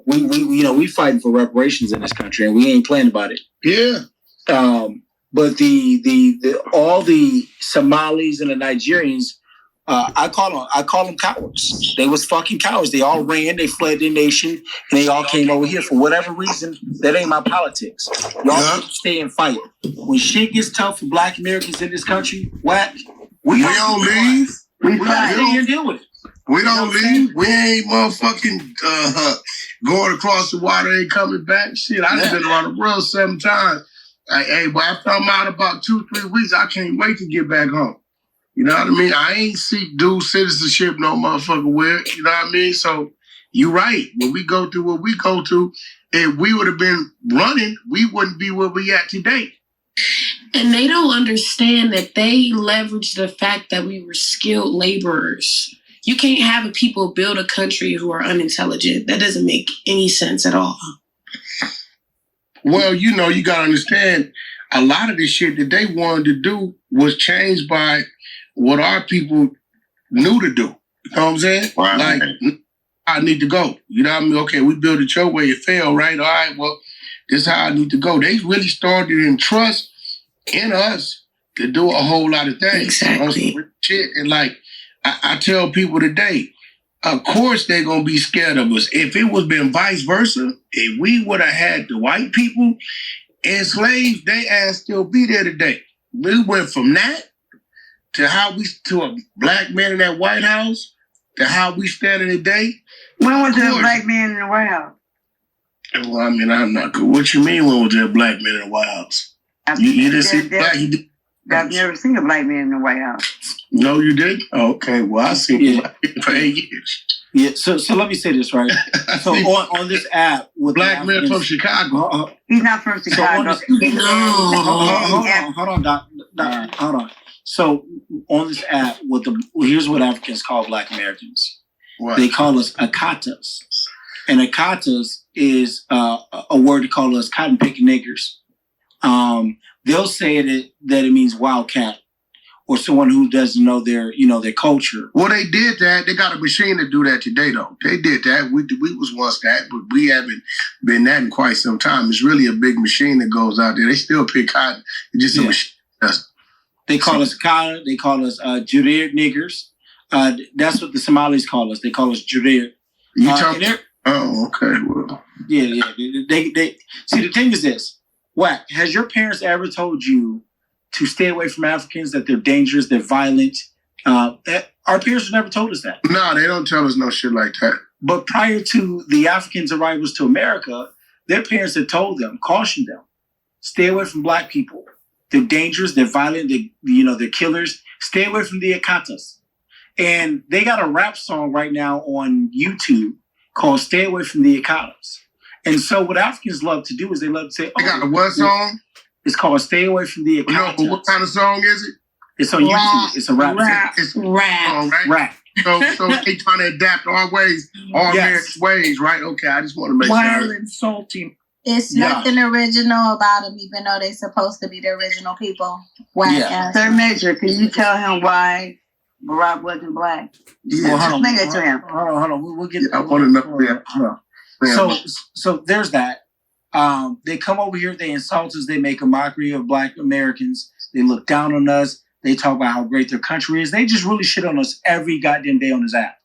we fighting for reparations in this country, and we ain't playing about it. Yeah. But all the Somalis and the Nigerians, I call them cowards. They was fucking cowards. They all ran, they fled their nation, and they all came over here for whatever reason. That ain't my politics. Y'all stay and fight. When shit gets tough for Black Americans in this country, Wack, we don't leave. We gotta stay here and deal with it. We don't leave. We ain't motherfucking going across the water, ain't coming back. Shit, I've been around the world 7 times. Hey, but after I'm out about 2-3 weeks, I can't wait to get back home. You know what I mean? I ain't seek dual citizenship no motherfucker with. You know what I mean? So you're right. When we go through what we go through, if we would have been running, we wouldn't be where we at today. And they don't understand that they leverage the fact that we were skilled laborers. You can't have a people build a country who are unintelligent. That doesn't make any sense at all. Well, you got to understand, a lot of this shit that they wanted to do was changed by what our people knew to do. You know what I'm saying? Wow. Like, I need to go. You know what I mean? Okay, we built it your way. It failed, right? All right, well, this is how I need to go. They really started in trust in us to do a whole lot of things. Exactly. Shit. And like, I tell people today, of course they're going to be scared of us. If it was been vice versa, if we would have had the white people enslaved, they ass still be there today. We went from that to to a black man in that White House to how we standing today. When was there a black man in the White House? Well, I mean, I'm not good. What you mean when was there a black man in the White House? You didn't see black? I've never seen a black man in the White House. No, you didn't? Okay, well, I seen black people for 8 years. Yeah, so let me say this, right? So on this app with black man from Chicago. He's not from Chicago. Hold on, Doc. Hold on. So on this app, here's what Africans call Black Americans. What? They call us Akatas. And Akatas is a word to call us cotton picking niggers. They'll say that it means wildcat or someone who doesn't know their culture. Well, they did that. They got a machine to do that today, though. They did that. We was once that, but we haven't been that in quite some time. It's really a big machine that goes out there. They still pick cotton. It's just a machine. They call us Akata. They call us Judeer niggers. That's what the Somalis call us. They call us Judeer. Oh, okay. Well. Yeah. They see, the thing is this. Wack, has your parents ever told you to stay away from Africans, that they're dangerous, they're violent? Our parents never told us that. No, they don't tell us no shit like that. But prior to the Africans' arrivals to America, their parents had told them, cautioned them, stay away from black people. They're dangerous, they're violent, they're killers. Stay away from the Akatas. And they got a rap song right now on YouTube called Stay Away from the Akatas. And so what Africans love to do is they love to say, they got a what song? It's called Stay Away from the Akatas. No, but what kind of song is it? It's on YouTube. It's a rap song. It's rap. So they trying to adapt our ways, our American ways, right? Okay, I just want to make sure. Wild and salty. It's nothing original about them, even though they're supposed to be the original people. Sir Major, can you tell him why Barack wasn't black? Yeah. Well, explain it to him. Hold on. We'll get. I want to know. So there's that. They come over here, they insult us, they make a mockery of Black Americans. They look down on us. They talk about how great their country is. They just really shit on us every goddamn day on this app.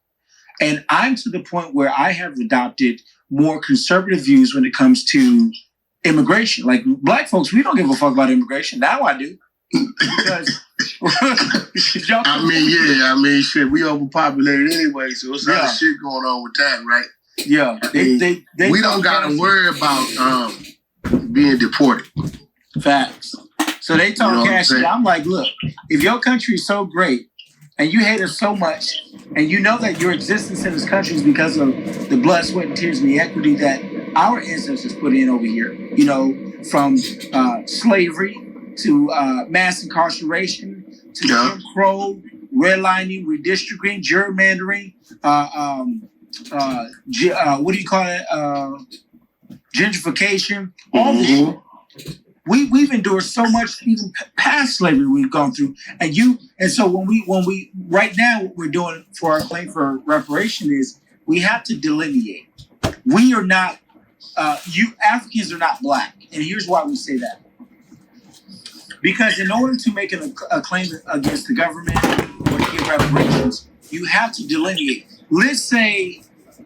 And I'm to the point where I have adopted more conservative views when it comes to immigration. Like, black folks, we don't give a fuck about immigration. Now I do. Because I mean, shit, we overpopulated anyway, so it's other shit going on with that, right? Yeah. We don't got to worry about being deported. Facts. So they talk cash shit. I'm like, look, if your country is so great and you hate us so much and you know that your existence in this country is because of the blood, sweat, and tears and the equity that our ancestors put in over here, from slavery to mass incarceration to Jim Crow, redlining, redistricting, gerrymandering, what do you call it? Gentrification, all this shit. We've endured so much, even past slavery we've gone through. And so when we right now what we're doing for our claim for reparation is we have to delineate we are not. You Africans are not black, and here's why we say that. Because in order to make a claim against the government or to get reparations, you have to delineate. Let's say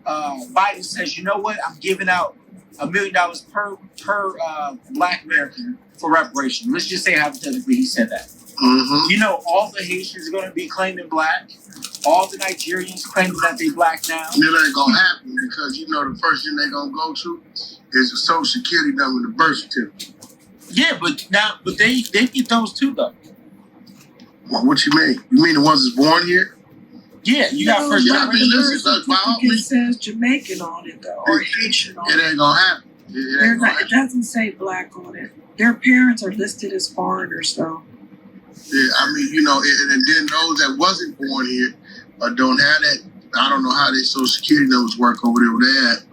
Biden says, you know what, I'm giving out $1 million per black American for reparations. Let's just say hypothetically he said that. Mm-hmm. You know, all the Haitians are going to be claiming black. All the Nigerians claiming that they black now. It ain't gonna happen because you know the first thing they're gonna go to is the social security number and the birth certificate. Yeah, but they get those too though. Well, what you mean? You mean the ones that's born here? Yeah, you got first. Yeah, I mean, listen, look, by all It means, says Jamaican on it though, or Haitian on it it. ain't gonna happen. It doesn't say black on it. Their parents are listed as foreigners though. Yeah, I mean, you know, and then those that wasn't born here or don't have that, I don't know how their social security numbers work over there.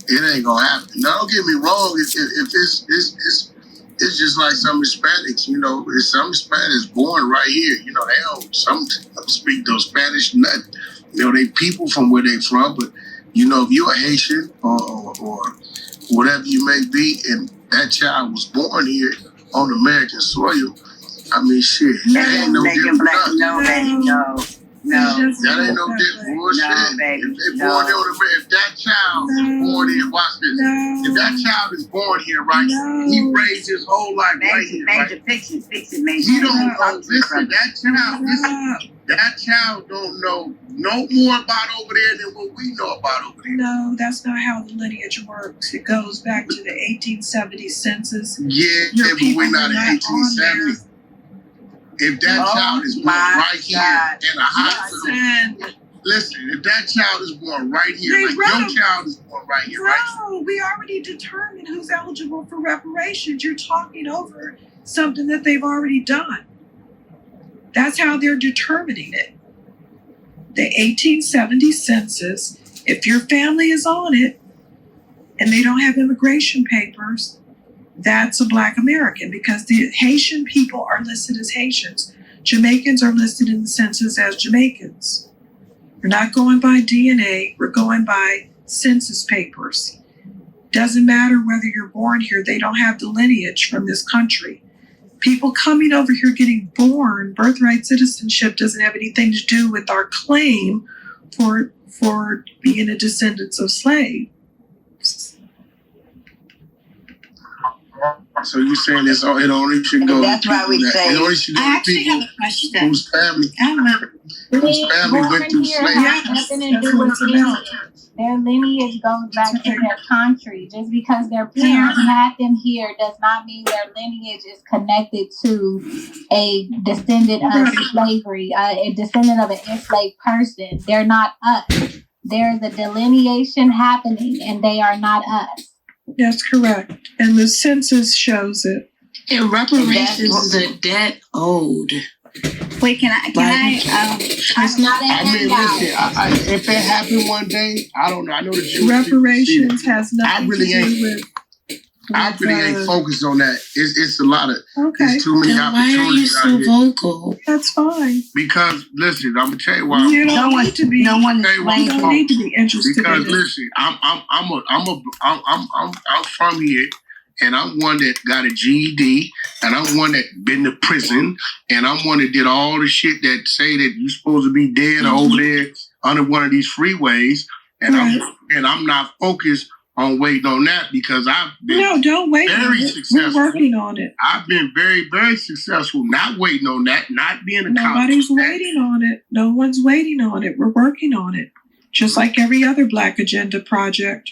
It ain't gonna happen. Now, don't get me wrong. If it's just like some Hispanics, you know, it's some Hispanics born right here. You know, they don't speak those Spanish, nothing. You know, they people from where they from, but you know, if you're a Haitian or whatever you may be, and that child was born here on American soil, I mean, shit, that ain't no different. No, baby, no. That ain't no different bullshit. No, baby, If they born here on America, if that child is born here, watch this. If that child is born here, right, he raised his whole life right here, right? Fix it, major. He don't know. Listen, that child don't know no more about over there than what we know about over there. No, that's not how the lineage works. It goes back to the 1870 census. Yeah, but we're not in 1870. If that child is born right here in a hospital, listen, if that child is born right here, like your child is born right here, right? No, we already determined who's eligible for reparations. You're talking over something that they've already done. That's how they're determining it. The 1870 census, if your family is on it and they don't have immigration papers, that's a black American because the Haitian people are listed as Haitians. Jamaicans are listed in the census as Jamaicans. We're not going by DNA, we're going by census papers. Doesn't matter whether you're born here, they don't have the lineage from this country. People coming over here getting born, birthright citizenship doesn't have anything to do with our claim for being a descendant of slaves. So you're saying it only should go? That's why we say. It only should go to people whose family went through slavery. Nothing to do with lineage. Their lineage goes back to their country. Just because their parents had them here does not mean their lineage is connected to a descendant of slavery, a descendant of an enslaved person. They're not us. There's a delineation happening, and they are not us. That's correct. And the census shows it. And reparations is a debt owed. Wait, can I? It's not a handout. Listen, if it happened one day, I don't know. I know the Jewish reparations has nothing to do with. I really ain't focused on that. It's a lot of. Okay. It's too many opportunities. Why are you so vocal? That's fine. Because listen, I'm gonna tell you why. You don't need to be. No one You don't need to be interested because in it. listen, I'm from here, and I'm one that got a GED, and I'm one that been to prison, and I'm one that did all the shit that say that you're supposed to be dead or over there under one of these freeways, and I'm not focused on waiting on that because I've been don't wait very successful. We're working on it. I've been very, very successful not waiting on that, not being a cop. Nobody's waiting on it. No one's waiting on it. We're working on it. Just like every other Black Agenda project.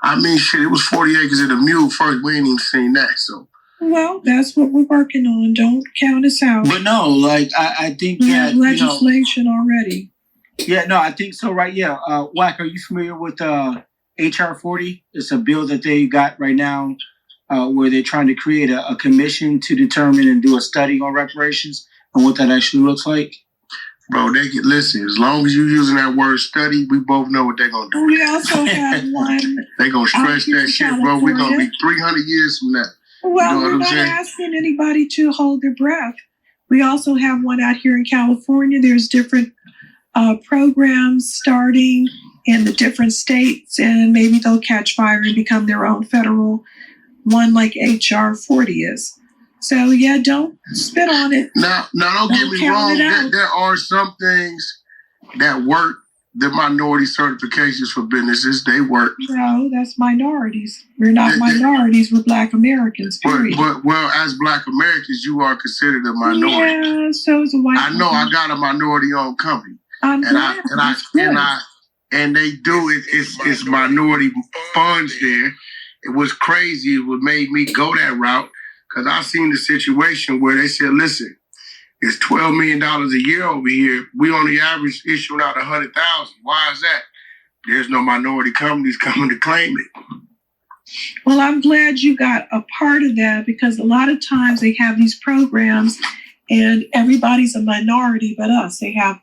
I mean, shit, it was 40 acres of the mule first. We ain't even seen that, so. Well, that's what we're working on. Don't count us out. But no, like, I think we have legislation already. Yeah, no, I think so, right? Yeah. Wack, are you familiar with HR 40? It's a bill that they got right now where they're trying to create a commission to determine and do a study on reparations and what that actually looks like. Bro, they can listen. As long as you're using that word study, we both know what they're going to do. We also have one. They're going to stretch that shit, bro. We're going to be 300 years from that. Well, we're not asking anybody to hold their breath. We also have one out here in California. There's different programs starting in the different states, and maybe they'll catch fire and become their own federal one like HR 40 is. So yeah, don't spit on it. Now don't get me wrong. There are some things that work. The minority certifications for businesses, they work. No, that's minorities. We're not minorities. We're Black Americans, period. But as Black Americans, you are considered a minority. Yeah, so is a white. I know. I got a minority-owned company, and they do it. It's minority funds there. It was crazy. It made me go that route because I seen the situation where they said, "Listen, it's $12 million a year over here. We on the average issuing out 100,000. Why is that? There's no minority companies coming to claim it." Well, I'm glad you got a part of that because a lot of times they have these programs and everybody's a minority but us. They have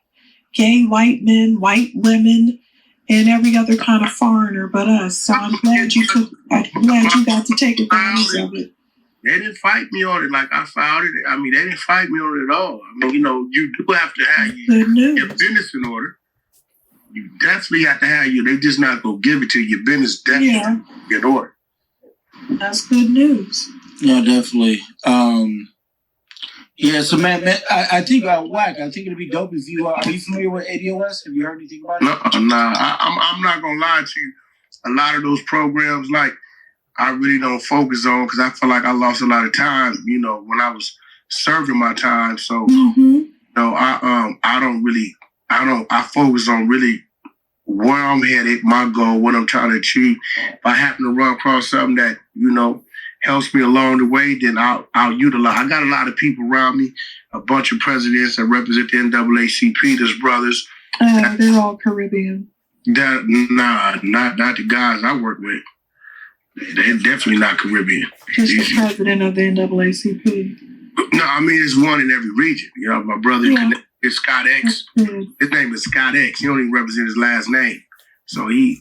gay white men, white women, and every other kind of foreigner but us. So I'm glad you got to take advantage of it. They didn't fight me on it like I filed it. I mean, they didn't fight me on it at all. I mean, you do have to have your business in order. You definitely have to have They just not going to give it to you. Your business definitely in order. That's good news. Yeah, definitely. So man, I think Wack. I think it'd be dope if you are you familiar with ADOS? Have you heard anything about it? No. I'm not gonna lie to you. A lot of those programs, like, I really don't focus on because I feel like I lost a lot of time, when I was serving my time. So, I focus on really where I'm headed, my goal, what I'm trying to achieve. If I happen to run across something that, helps me along the way, then I'll utilize. I got a lot of people around me, a bunch of presidents that represent the NAACP, there's brothers. They're all Caribbean. Not the guys I work with. They're definitely not Caribbean. Just the president of the NAACP. No, I mean, it's one in every region. My brother is Scott X. His name is Scott X. He don't even represent his last name. So he's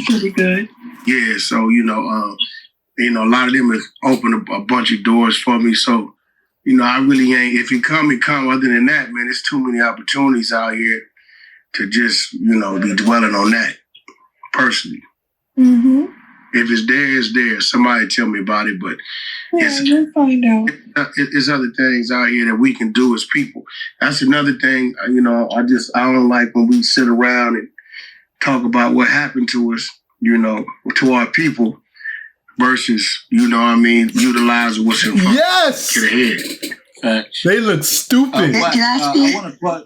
pretty good. Yeah, so, a lot of them have opened a bunch of doors for me. So, I really ain't, if you come. Other than that, man, there's too many opportunities out here to just, be dwelling on that personally. Mm-hmm. If it's there, it's there. Somebody tell me about it, but you'll find out. There's other things out here that we can do as people. That's another thing, I don't like when we sit around and talk about what happened to us, to our people versus, utilizing what's in front of the head. They look stupid. I want to plug,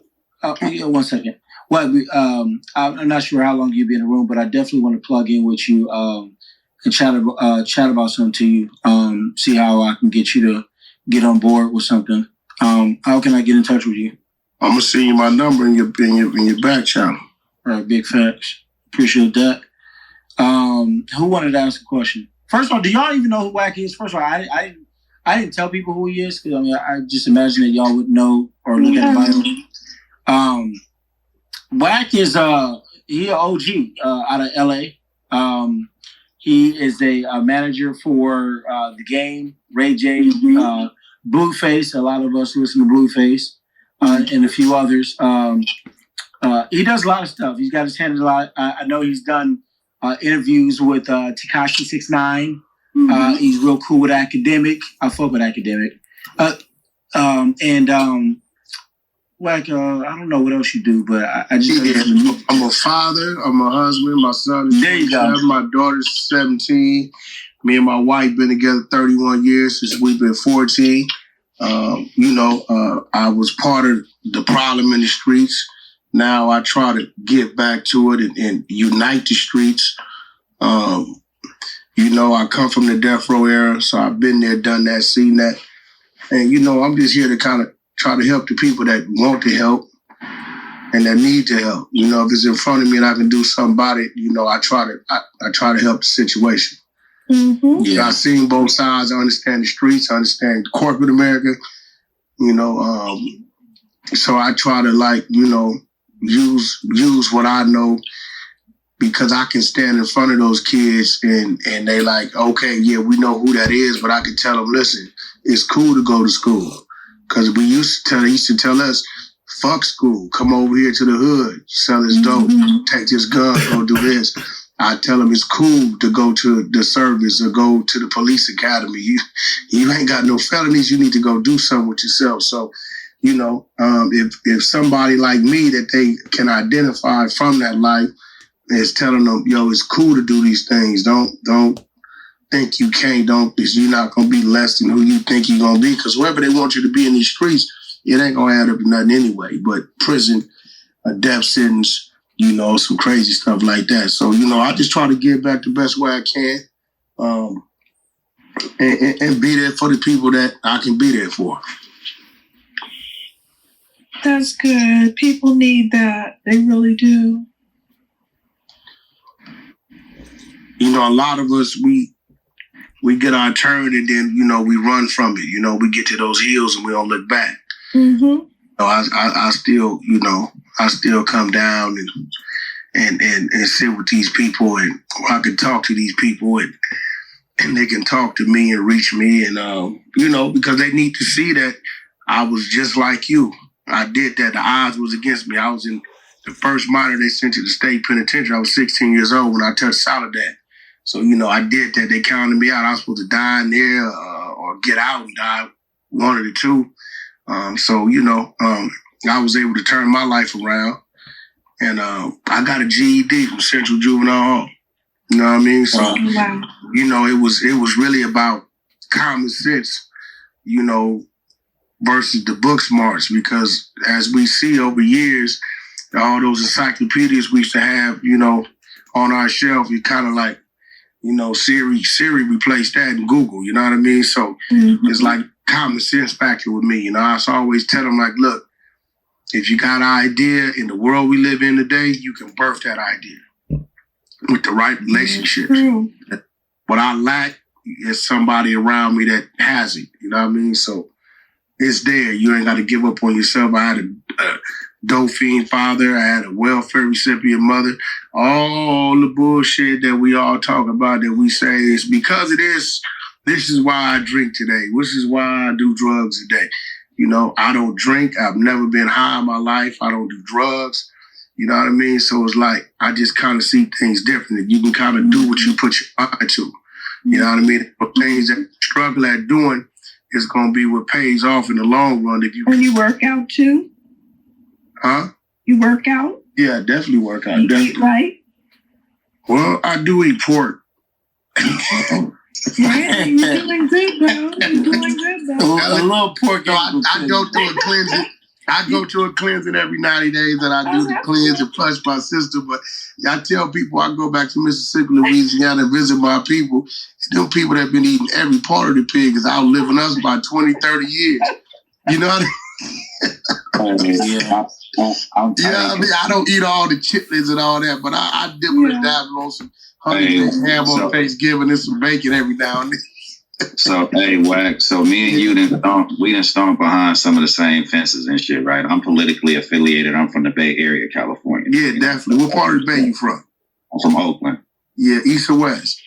1 second. I'm not sure how long you've been in the room, but I definitely want to plug in with you and chat about something to you. See how I can get you to get on board with something. How can I get in touch with you? I'm gonna send you my number in your back channel. All right, big facts. Appreciate that. Who wanted to ask a question? First of all, do y'all even know who Wack is? First of all, I didn't tell people who he is because I just imagine that y'all would know or look at the bio. Wack is he an OG out of LA. He is a manager for the game, Ray J, Blueface. A lot of us listen to Blueface, and a few others. He does a lot of stuff. He's got his hand in a lot. I know he's done interviews with Tekashi 6ix9ine. He's real cool with Academic. I fuck with Academic. Wack, I don't know what else you do, but I just... I'm a father. I'm a husband. My son is 27. My daughter's 17. Me and my wife been together 31 years since we've been 14. I was part of the problem in the streets. Now I try to get back to it and unite the streets. I come from the death row era, so I've been there, done that, seen that. And, I'm just here to kind of try to help the people that want to help and that need to help. If it's in front of me and I can do something about it, I try to help the situation. Mm-hmm. Yeah, I've seen both sides. I understand the streets. I understand corporate America. So I try to use what I know because I can stand in front of those kids and they like, okay, yeah, we know who that is, but I can tell them, listen, it's cool to go to school. Because he used to tell us, fuck school. Come over here to the hood, sell his dope, take this gun, go do this. I tell him it's cool to go to the service or go to the police academy. You ain't got no felonies. You need to go do something with yourself. So, you know, if somebody like me that they can identify from that life is telling them, yo, it's cool to do these things. Don't think you can't. You're not gonna be less than who you think you're gonna be. Because whoever they want you to be in these streets, it ain't gonna add up to nothing anyway. But prison, a death sentence, you know, some crazy stuff like that. So, you know, I just try to give back the best way I can, and be there for the people that I can be there for. That's good. People need that. They really do. You know, a lot of us, we get our turn and then, you know, we run from it. You know, we get to those hills and we don't look back. Mm-hmm. So I still, you know, I still come down and sit with these people, and I can talk to these people and they can talk to me and reach me, and you know, because they need to see that I was just like you. I did that. The odds was against me. I was in the first minor they sent to the state penitentiary. I was 16 years old when I touched Soledad. So, you know, I did that. They counted me out. I was supposed to die in there or get out and die, one of the two. So, you know, I was able to turn my life around, and I got a GED from Central Juvenile Hall. You know what I mean? So, you know, it was really about common sense, you know, versus the book smarts, because as we see over years, all those encyclopedias we used to have, you know, on our shelf, you kind of like, you know, Siri replaced that in Google, you know what I mean? So it's like common sense factor with me, you know. I always tell them, like, look, if you got an idea in the world we live in today, you can birth that idea with the right relationships. What I lack is somebody around me that has it, you know what I mean? So it's there. You ain't got to give up on yourself. I had a dope fiend father. I had a welfare recipient mother. All the bullshit that we all talk about that we say is because of this. This is why I drink today. This is why I do drugs today. You know, I don't drink. I've never been high in my life. I don't do drugs. You know what I mean? So it's like I just kind of see things differently. You can kind of do what you put your mind to. You know what I mean? The things that you struggle at doing is going to be what pays off in the long run. If you And you work out too? Huh? You work out? Yeah, definitely work out. You Definitely. eat right? Well, I do eat pork. Yeah, you're doing good, bro. You're doing good, bro. A little pork. So I go through a cleansing. I go to a cleansing every 90 days that I do the cleanse and flush my system. But I tell people I go back to Mississippi, Louisiana, and visit my people. Them people that have been eating every part of the pig is outliving us by 20, 30 years. You know what I mean? Yeah. I mean, I don't eat all the chitlins and all that, but I dip and dabble on some honey ham on Thanksgiving and some bacon every now and then. So, hey, Wack, so me and you didn't stomp behind some of the same fences and shit, right? I'm politically affiliated. I'm from the Bay Area, California. Yeah, definitely. What part of the Bay you from? I'm from Oakland. Yeah, east or west?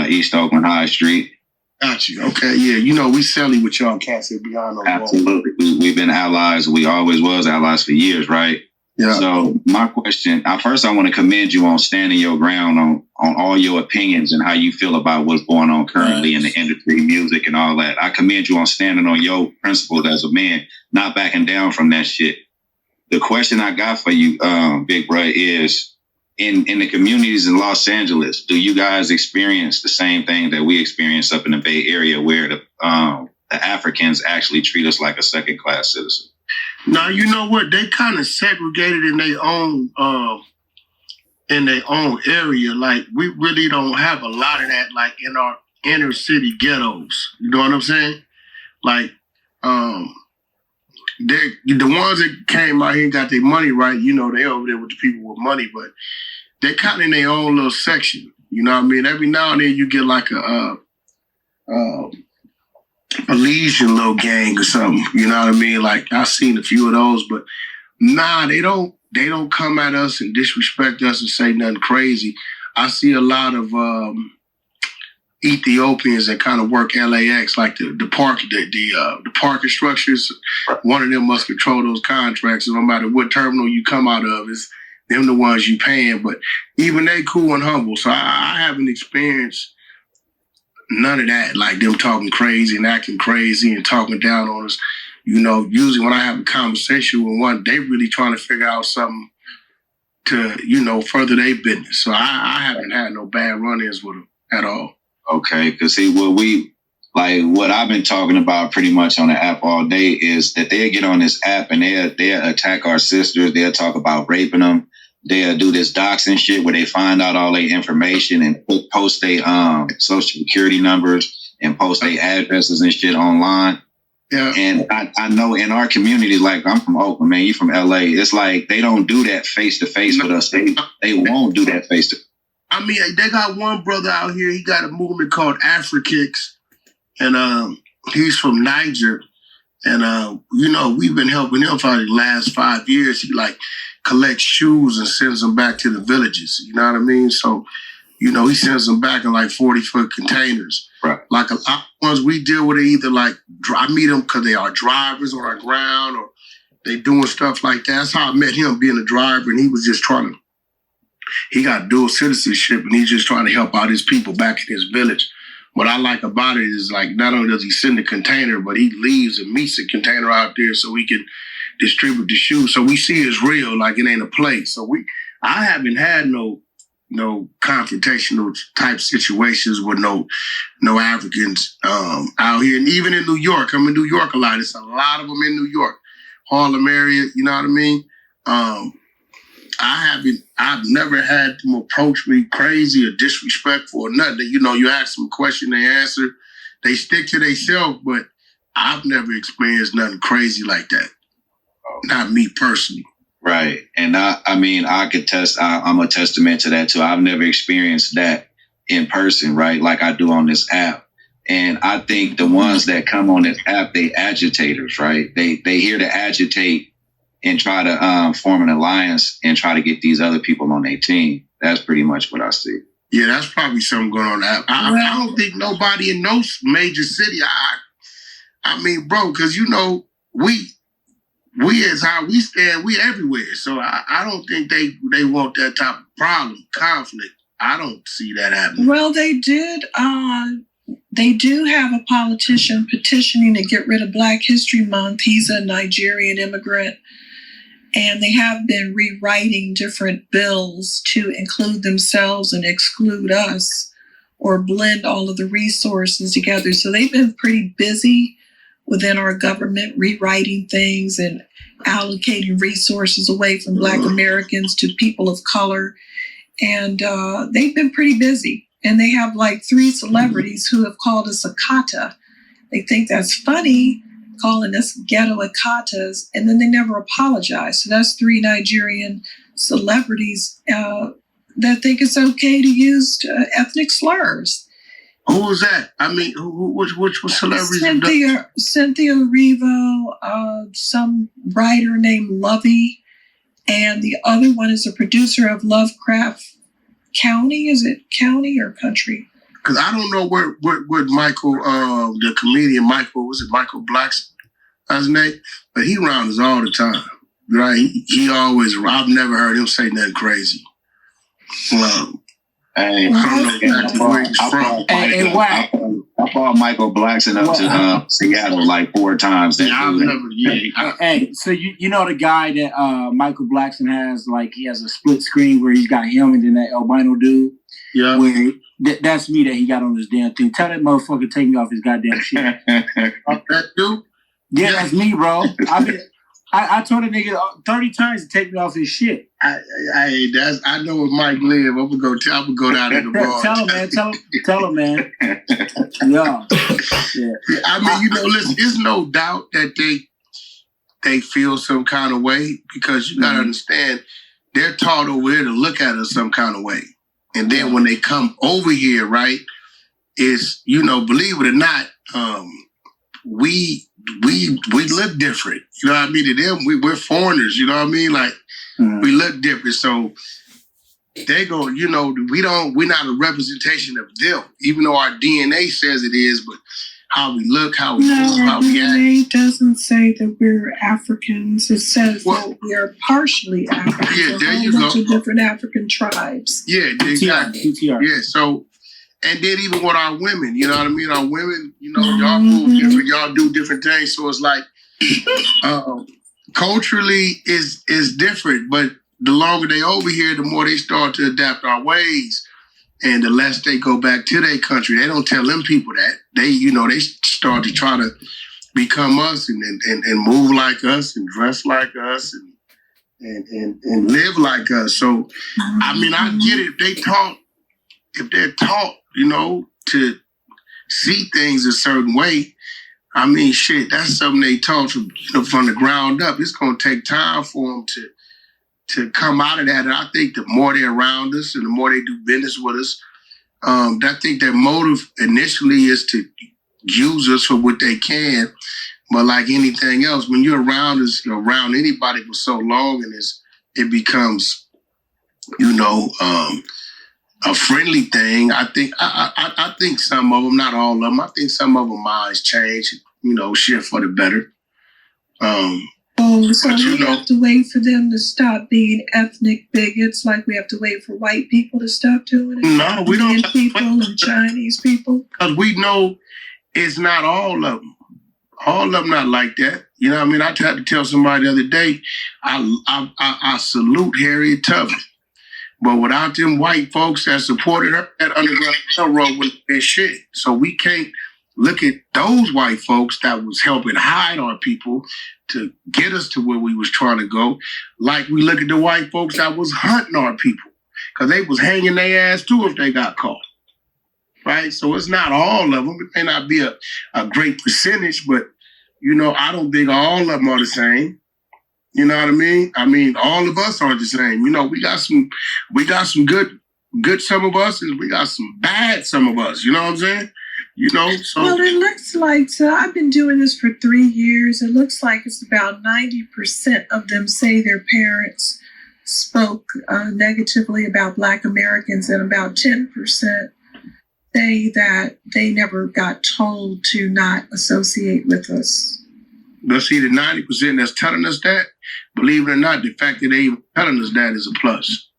East Oakland High Street. Got you. Okay, yeah. You know, we selling with y'all cats here beyond those walls. Absolutely. We've been allies. We always was allies for years, right? Yeah. So my question, first I want to commend you on standing your ground on all your opinions and how you feel about what's going on currently in the industry, music and all that. I commend you on standing on your principles as a man, not backing down from that shit. The question I got for you, Big Bro, is in the communities in Los Angeles, do you guys experience the same thing that we experience up in the Bay Area where the Africans actually treat us like a second-class citizen? Now, you know what? They kind of segregated in their own area. Like, we really don't have a lot of that, like, in our inner city ghettos. You know what I'm saying? Like, the ones that came out here and got their money right, you know, they over there with the people with money, but they're kind of in their own little section. You know what I mean? Every now and then you get like a Elysian little gang or something, you know what I mean? Like, I've seen a few of those, but nah, they don't come at us and disrespect us and say nothing crazy. I see a lot of Ethiopians that kind of work LAX, like the parking structures. One of them must control those contracts. So no matter what terminal you come out of, it's them the ones you paying. But even they cool and humble. So I haven't experienced none of that, like them talking crazy and acting crazy and talking down on us. You know, usually when I have a conversation with one, they really trying to figure out something to, you know, further their business. So I haven't had no bad run-ins with them at all. Okay, because see, what I've been talking about pretty much on the app all day is that they'll get on this app and they'll attack our sisters. They'll talk about raping them. They'll do this doxing shit where they find out all their information and post their social security numbers and post their addresses and shit online. Yeah. And I know in our community, like I'm from Oakland, man, you from LA. It's like they don't do that face to face with us. They won't do that face to face. I mean, they got one brother out here. He got a movement called Afrikicks, and he's from Niger. And you know, we've been helping him for the last 5 years. He like collects shoes and sends them back to the villages. You know what I mean? So, you know, he sends them back in like 40-foot containers. Right. Like a lot of ones we deal with, are either like I meet them because they are drivers on our ground or they doing stuff like that. That's how I met him, being a driver, and he was just trying to. He got dual citizenship, and he's just trying to help out his people back in his village. What I like about it is, like, not only does he send a container, but he leaves and meets a container out there so we can distribute the shoes. So we see it's real, like it ain't a play. So I haven't had no confrontational type situations with no Africans out here. And even in New York, I'm in New York a lot. It's a lot of them in New York, Harlem area. You know what I mean? I've never had them approach me crazy or disrespectful or nothing. You know, you ask them a question, they answer. They stick to themselves, but I've never experienced nothing crazy like that. Not me personally. Right. And I mean, I could I'm a testament to that too. I've never experienced that in person, right? Like I do on this app. And I think the ones that come on this app, they agitators, right? They here to agitate and try to form an alliance and try to get these other people on their team. That's pretty much what I see. Yeah, that's probably something going on. I don't think nobody in no major city. I mean, bro, because you know we is how we stand. We everywhere. So I don't think they want that type of problem, conflict. I don't see that happening. Well, they did. They do have a politician petitioning to get rid of Black History Month. He's a Nigerian immigrant. And they have been rewriting different bills to include themselves and exclude us or blend all of the resources together. So they've been pretty busy within our government rewriting things and allocating resources away from Black Americans to people of color. And they've been pretty busy. And they have like 3 celebrities who have called us a kata. They think that's funny, calling us ghetto Akatas, and then they never apologize. So that's 3 Nigerian celebrities that think it's okay to use ethnic slurs. Who was that? I mean, which celebrities? Cynthia Erivo, some writer named Lovey, and the other one is a producer of Lovecraft County. Is it county or country? Because I don't know what Michael, the comedian Michael, was it Michael Black's his name? But he around us all the time, right? He always, I've never heard him say nothing crazy. Hey, I don't know exactly where he's from. I brought Michael Blackson up to Seattle like 4 times. Hey, so you know the guy that Michael Blackson has, like he has a split screen where he's got him and then that albino dude. Yeah. Where that's me that he got on this damn thing. Tell that motherfucker to take me off his goddamn shit. That dude? Yeah, that's me, bro. I told a nigga 30 times to take me off his shit. I know where Mike live. I'm gonna go down in the bar. Tell him, man. Yeah. I mean, you know, listen, there's no doubt that they feel some kind of way, because you gotta understand, they're taught over there to look at us some kind of way. And then when they come over here, right, is, you know, believe it or not, we look different. You know what I mean? To them, we're foreigners. You know what I mean? Like, we look different. So they go, we're not a representation of them, even though our DNA says it is, but how we look, how we move, how we act. DNA doesn't say that we're Africans. It says that we are partially African. Yeah, there you go. Different African tribes. Yeah, exactly. Yeah, so, and then even with our women, you know what I mean? Our women, y'all move different, y'all do different things. So it's like, culturally is different, but the longer they over here, the more they start to adapt our ways, and the less they go back to their country. They don't tell them people that. They start to try to become us and move like us and dress like us and live like us. So, I mean, I get it. If they're taught, to see things a certain way, I mean, shit, that's something they taught from the ground up. It's going to take time for them to come out of that. And I think the more they're around us and the more they do business with us, I think their motive initially is to use us for what they can. But like anything else, when you're around us, around anybody for so long, and it becomes, a friendly thing. I think some of them, not all of them, I think some of them minds change, shit for the better. So we have to wait for them to stop being ethnic bigots, like we have to wait for white people to stop doing it? No, we don't. Indian people and Chinese people? Because we know it's not all of them. All of them not like that. You know what I mean? I tried to tell somebody the other day, I salute Harriet Tubman. But without them white folks that supported her, that Underground Railroad would have been shit. So we can't look at those white folks that was helping hide our people to get us to where we was trying to go, like we look at the white folks that was hunting our people, because they was hanging their ass too if they got caught. Right? So it's not all of them. It may not be a great percentage, but, I don't think all of them are the same. You know what I mean? I mean, all of us aren't the same. We got some good some of us, and we got some bad some of us. You know what I'm saying? So. Well, it looks like, so I've been doing this for 3 years. It looks like it's about 90% of them say their parents spoke negatively about Black Americans, and about 10% say that they never got told to not associate with us. But see, the 90% that's telling us that, believe it or not, the fact that they even telling us that is a plus.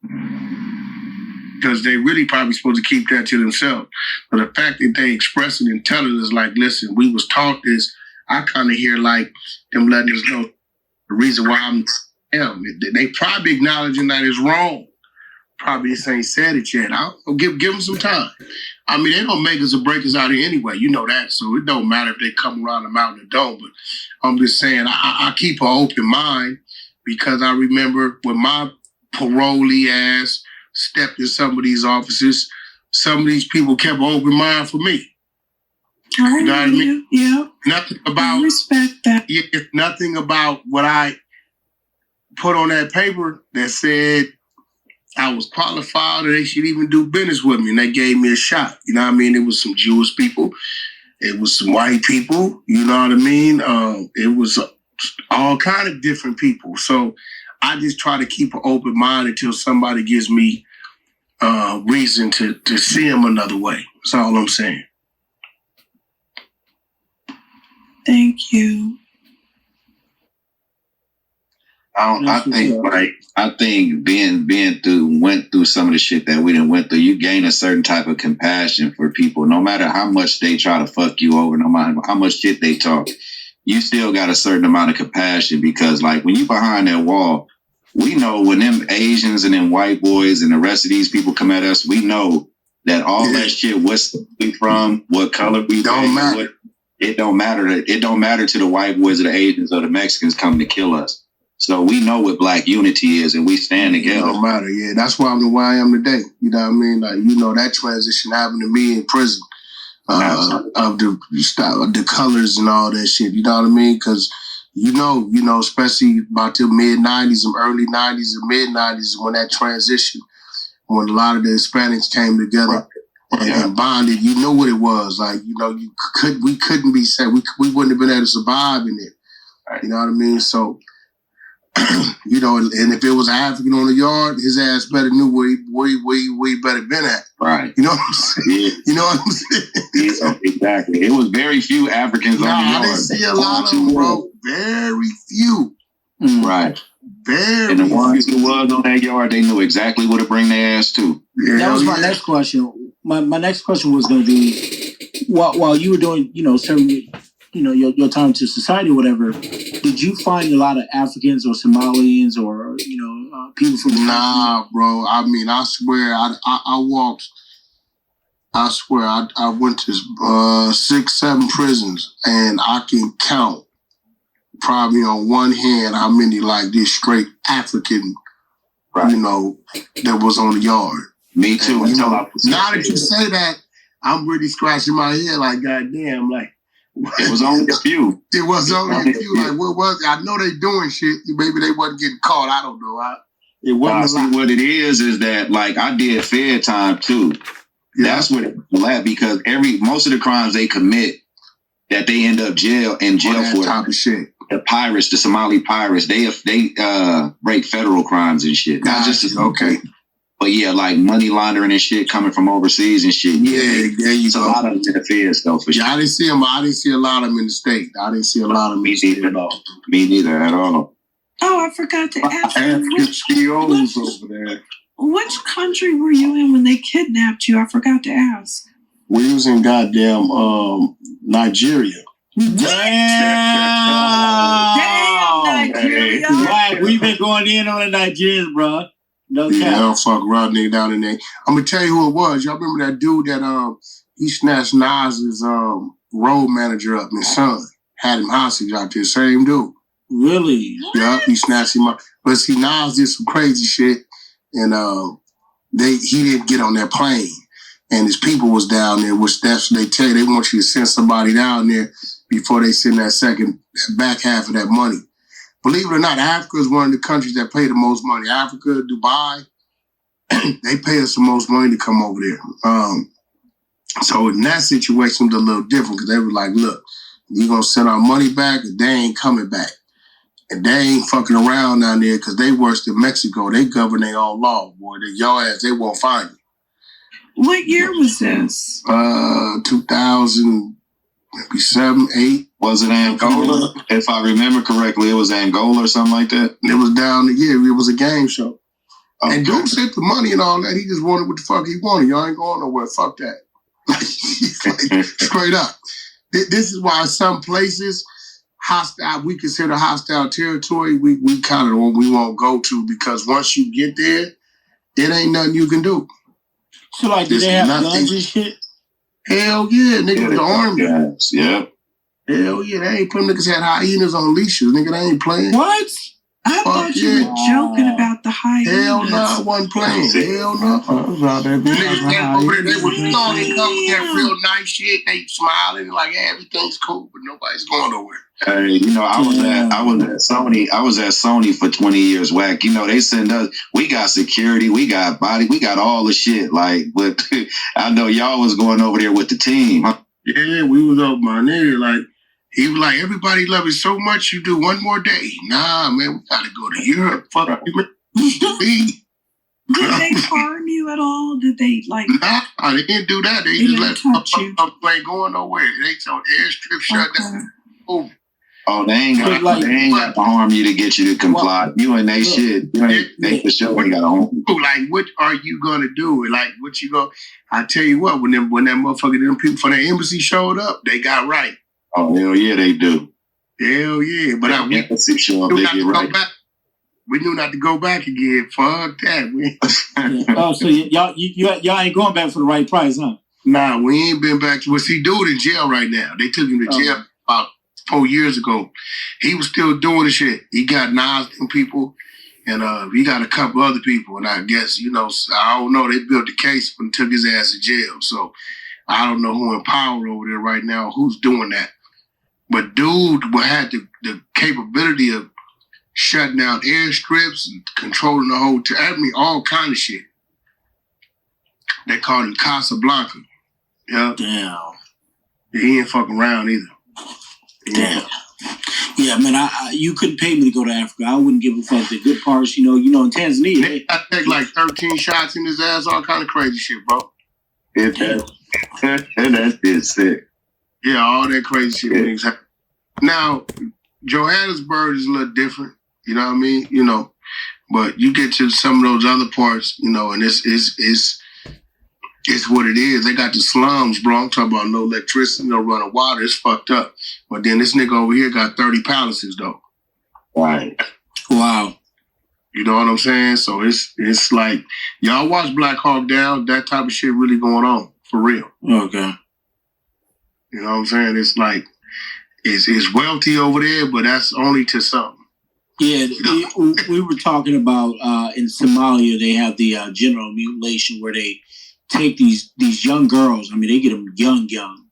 Because they really probably supposed to keep that to themselves. But the fact that they expressing and telling us, like, listen, we was taught this, I kind of hear like them letting us know the reason why I'm them. They probably acknowledging that it's wrong. Probably just ain't said it yet. I'll give them some time. I mean, they don't make us or break us out here anyway. You know that. So it don't matter if they come around the mountain or don't. But I'm just saying, I keep an open mind, because I remember when my parolee ass stepped in some of these offices, some of these people kept an open mind for me. You know what I mean? Yeah. Nothing about, I respect that. Yeah, nothing about what I put on that paper that said I was qualified or they should even do business with me. And they gave me a shot. You know what I mean? It was some Jewish people. It was some white people. You know what I mean? It was all kind of different people. So I just try to keep an open mind until somebody gives me reason to see them another way. That's all I'm saying. Thank you. I think went through some of the shit that we done went through, you gain a certain type of compassion for people. No matter how much they try to fuck you over, no matter how much shit they talk, you still got a certain amount of compassion, because like when you behind that wall, we know when them Asians and them white boys and the rest of these people come at us, we know that all that shit, what's we from, what color we don't matter. It don't matter. It don't matter to the white boys or the Asians or the Mexicans coming to kill us. So we know what Black unity is, and we stand together. It don't matter, yeah. That's why I'm the way I am today. You know what I mean? Like, that transition happened to me in prison of the colors and all that shit. You know what I mean? Because especially about the mid-'90s and early '90s and mid-'90s, when that transition, when a lot of the Hispanics came together and bonded, you knew what it was. Like, we couldn't be said. We wouldn't have been able to survive in it. You know what I mean? So You know, and if it was an African on the yard, his ass better knew where he better been at. Right. You know what I'm saying? Yeah. You know what I'm saying? Yeah, exactly. It was very few Africans on the yard. I didn't see a lot of them, bro. Very few. Right. Very And the ones few. who was on that yard, they knew exactly what to bring their ass to. Yeah, that was my next question. My next question was going to be, while you were doing, serving, your time to society or whatever, did you find a lot of Africans or Somalians or, people from... Nah, bro. I mean, I swear, I walked... I swear, I went to 6, 7 prisons, and I can count probably on one hand how many like this straight African, right. That was on the yard. Me too. And, now that you say that, I'm really scratching my head like, goddamn, like it was only a few. It was only a few. Like, what was? I know they doing shit. Maybe they wasn't getting caught. I don't know. It wasn't. See, what it is that like I did fair time too. Yeah. That's what it's at because most of the crimes they commit that they end up in jail for type of shit. The pirates, the Somali pirates, they break federal crimes and shit. Not just okay. But yeah, like money laundering and shit coming from overseas and shit. Yeah, there you go. A lot of them in the feds though, for sure. I didn't see them. I didn't see a lot of them in the state. I didn't see a lot of them in the state at all. Me neither at all. Oh, I forgot to ask you. Which CEOs over there? Which country were you in when they kidnapped you? I forgot to ask. We was in goddamn Nigeria. Damn, Nigeria. Wack, we've been going in on the Nigerians, bro. No cap. Yeah, fuck around nigga down in there. I'm gonna tell you who it was. Y'all remember that dude that he snatched Nas's road manager up, and his son had him hostage out there. Same dude. Really? Yeah, he snatched him up. But see, Nas did some crazy shit, and he didn't get on that plane, and his people was down there. Which that's what they tell you. They want you to send somebody down there before they send that back half of that money. Believe it or not, Africa is one of the countries that pay the most money. Africa, Dubai, they pay us the most money to come over there. So in that situation, it was a little different because they were like, look, you're going to send our money back and they ain't coming back. And they ain't fucking around down there because they worse than Mexico. They govern their own law, boy. Your ass, they won't find you. What year was this? 2000, maybe 7, 8. Was it Angola? If I remember correctly, it was Angola or something like that. It was down the year. It was a game show. Okay. And dude sent the money and all that. He just wanted what the fuck he wanted. Y'all ain't going nowhere. Fuck that. Like, straight up. This is why some places hostile, we consider hostile territory. We kind of we won't go to because once you get there, it ain't nothing you can do. So like, do they have guns and shit? Hell yeah, nigga, the army. Yes, yeah. Hell yeah, they ain't putting niggas had hyenas on leashes. Nigga, they ain't playing. What? I thought you were joking about the hyenas. Hell no, I wasn't playing. Hell no. Niggas came over there, they were thought they come with that real nice shit. They smiling like, yeah, everything's cool, but nobody's going nowhere. Hey, I was at Sony for 20 years, Wack. They send us, we got security, we got body, we got all the shit. Like, but I know y'all was going over there with the team. Huh? Yeah, we was over my nigga. Like, he was like, everybody love it so much, you do one more day. Nah, man, we gotta go to Europe. Fuck you, man. Did they harm you at all? Did they like? Nah, they didn't do that. They just let the plane going nowhere. They told airstrip shut down. Over. Oh, they ain't got to harm you to get you to comply. You and they shit. They for sure ain't got to harm you. Like, what are you gonna do? Like, what you go? I tell you what, when that motherfucker, them people from the embassy showed up, they got right. Oh, hell yeah, they do. Hell yeah, but we knew not to go back again. Fuck that. Oh, so y'all ain't going back for the right price, huh? Nah, we ain't been back. Well, see, dude in jail right now. They took him to jail about 4 years ago. He was still doing the shit. He got Nas and people, and he got a couple other people. And I guess, I don't know. They built the case and took his ass to jail. So I don't know who in power over there right now, who's doing that. But dude had the capability of shutting down airstrips and controlling the hotel. I mean, all kind of shit. They called him Casablanca. Yeah. Damn. He ain't fucking around either. Damn. Yeah, man, you couldn't pay me to go to Africa. I wouldn't give a fuck. The good parts, in Tanzania. I take like 13 shots in his ass, all kind of crazy shit, bro. That's just sick. Yeah, all that crazy shit. Yeah. Now, Johannesburg is a little different, you know what I mean? But you get to some of those other parts, and it's what it is. They got the slums, bro. I'm talking about no electricity, no running water. It's fucked up. But then this nigga over here got 30 palaces, though. Right. Wow. You know what I'm saying? So it's like, y'all watch Black Hawk Down, that type of shit really going on, for real. Okay. You know what I'm saying? It's like, it's wealthy over there, but that's only to some. Yeah, we were talking about in Somalia, they have the genital mutilation where they take these young girls. I mean, they get them young,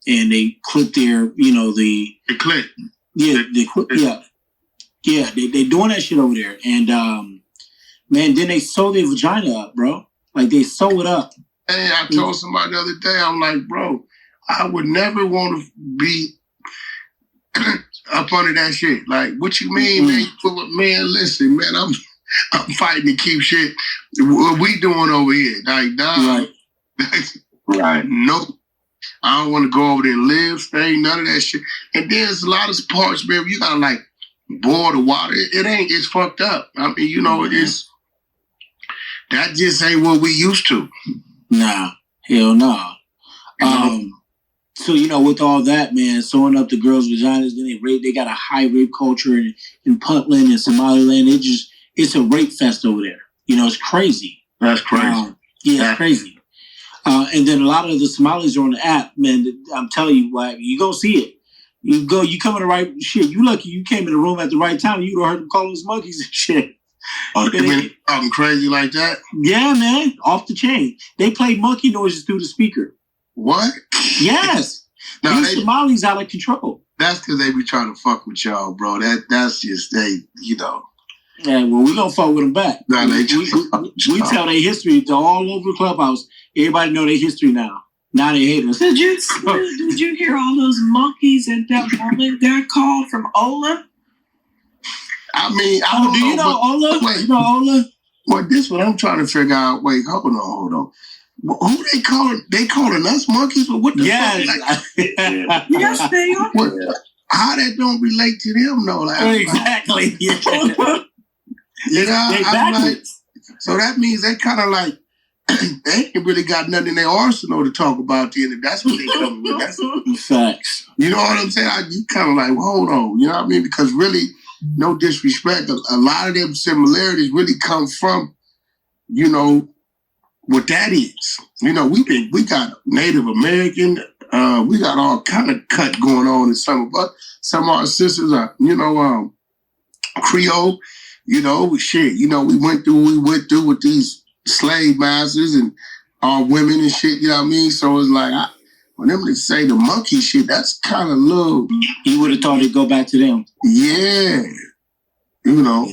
and they clip their, the clip. Yeah, they doing that shit over there, and man, then they sew their vagina up, bro. Like they sew it up. Hey, I told somebody the other day, I'm like, bro, I would never want to be up under that shit. Like, what you mean, man? Listen, man, I'm fighting to keep shit. What we doing over here? Like, nah. Right. Nope. I don't want to go over there and live, stay, none of that shit. And then there's a lot of parts, man, you gotta like boil the water. It's fucked up. I mean, that just ain't what we used to. Nah, hell nah. So, with all that, man, sewing up the girls' vaginas, then they got a high rape culture in Puntland and Somaliland. It's a rape fest over there. It's crazy. That's crazy. It's crazy. And then a lot of the Somalis are on the app, man. I'm telling you, like, you go see it. You come in the right shit. You lucky you came in the room at the right time. You'd have heard them calling us monkeys and shit. Oh, they been talking crazy like that? Yeah, man. Off the chain. They play monkey noises through the speaker. What? Yes. These Somalis out of control. That's because they be trying to fuck with y'all, bro. That's just they. Yeah, well, we gonna fuck with them back. Nah, we tell their history to all over the clubhouse. Everybody know their history now. Now they hate us. Did you hear all those monkeys at that moment got called from Ola? I mean, I don't do you know Ola? Wait, you know Ola? Well, this one I'm trying to figure out. Wait, hold on. Who they calling? They calling us monkeys? But what the fuck? Yes, they are. What, how that don't relate to them, though? Like, exactly. Yeah. I'm like, so that means they kind of like, they ain't really got nothing in their arsenal to talk about then, and that's what they coming with. That's facts. You know what I'm saying? You kind of like, well, hold on. You know what I mean? Because really, no disrespect, a lot of them similarities really come from, what that is. We got Native American, we got all kind of cut going on in some of us. Some of our sisters are, Creole, shit. We went through with these slave masters and our women and shit, you know what I mean? So it's like, when them to say the monkey shit, that's kind of low. You would have thought it'd go back to them. Yeah. Yeah,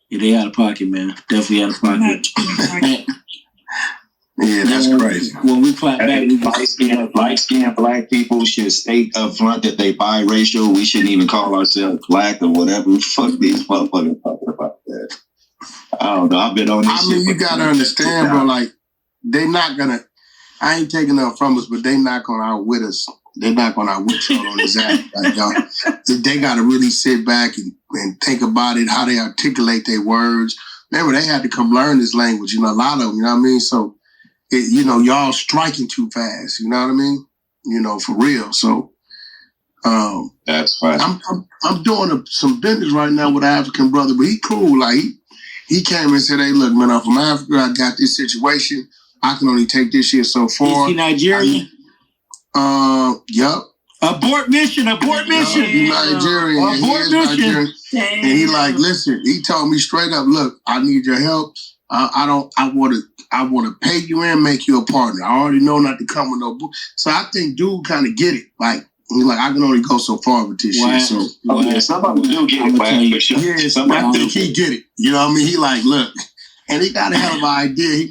they out of pocket, man. Definitely out of pocket. Yeah, that's crazy. When we clap back, light-skinned black people should state up front that they biracial. We shouldn't even call ourselves black or whatever. Fuck these motherfuckers talking about that. I don't know. I've been on this shit. I mean, you gotta understand, bro, like, they not gonna, I ain't taking nothing from us, but they not gonna outwit us. They're not gonna outwit y'all on this app. Like, y'all, they gotta really sit back and think about it, how they articulate their words. Remember, they had to come learn this language, a lot of them, you know what I mean? So, y'all striking too fast, you know what I mean? For real. So, that's fine. I'm doing some business right now with an African brother, but he cool. Like, he came and said, hey, look, man, I'm from Africa. I got this situation. I can only take this shit so far. Is he Nigerian? Yup. Abort mission. He's Nigerian. Abort mission. Nigerian. And he like, listen, he told me straight up, look, I need your help. I want to pay you in, make you a partner. I already know not to come with no book. So I think dude kind of get it. Like, he's like, I can only go so far with this shit. So somebody do get it, man. I think he get it. You know what I mean? He like, look, and he got a hell of an idea.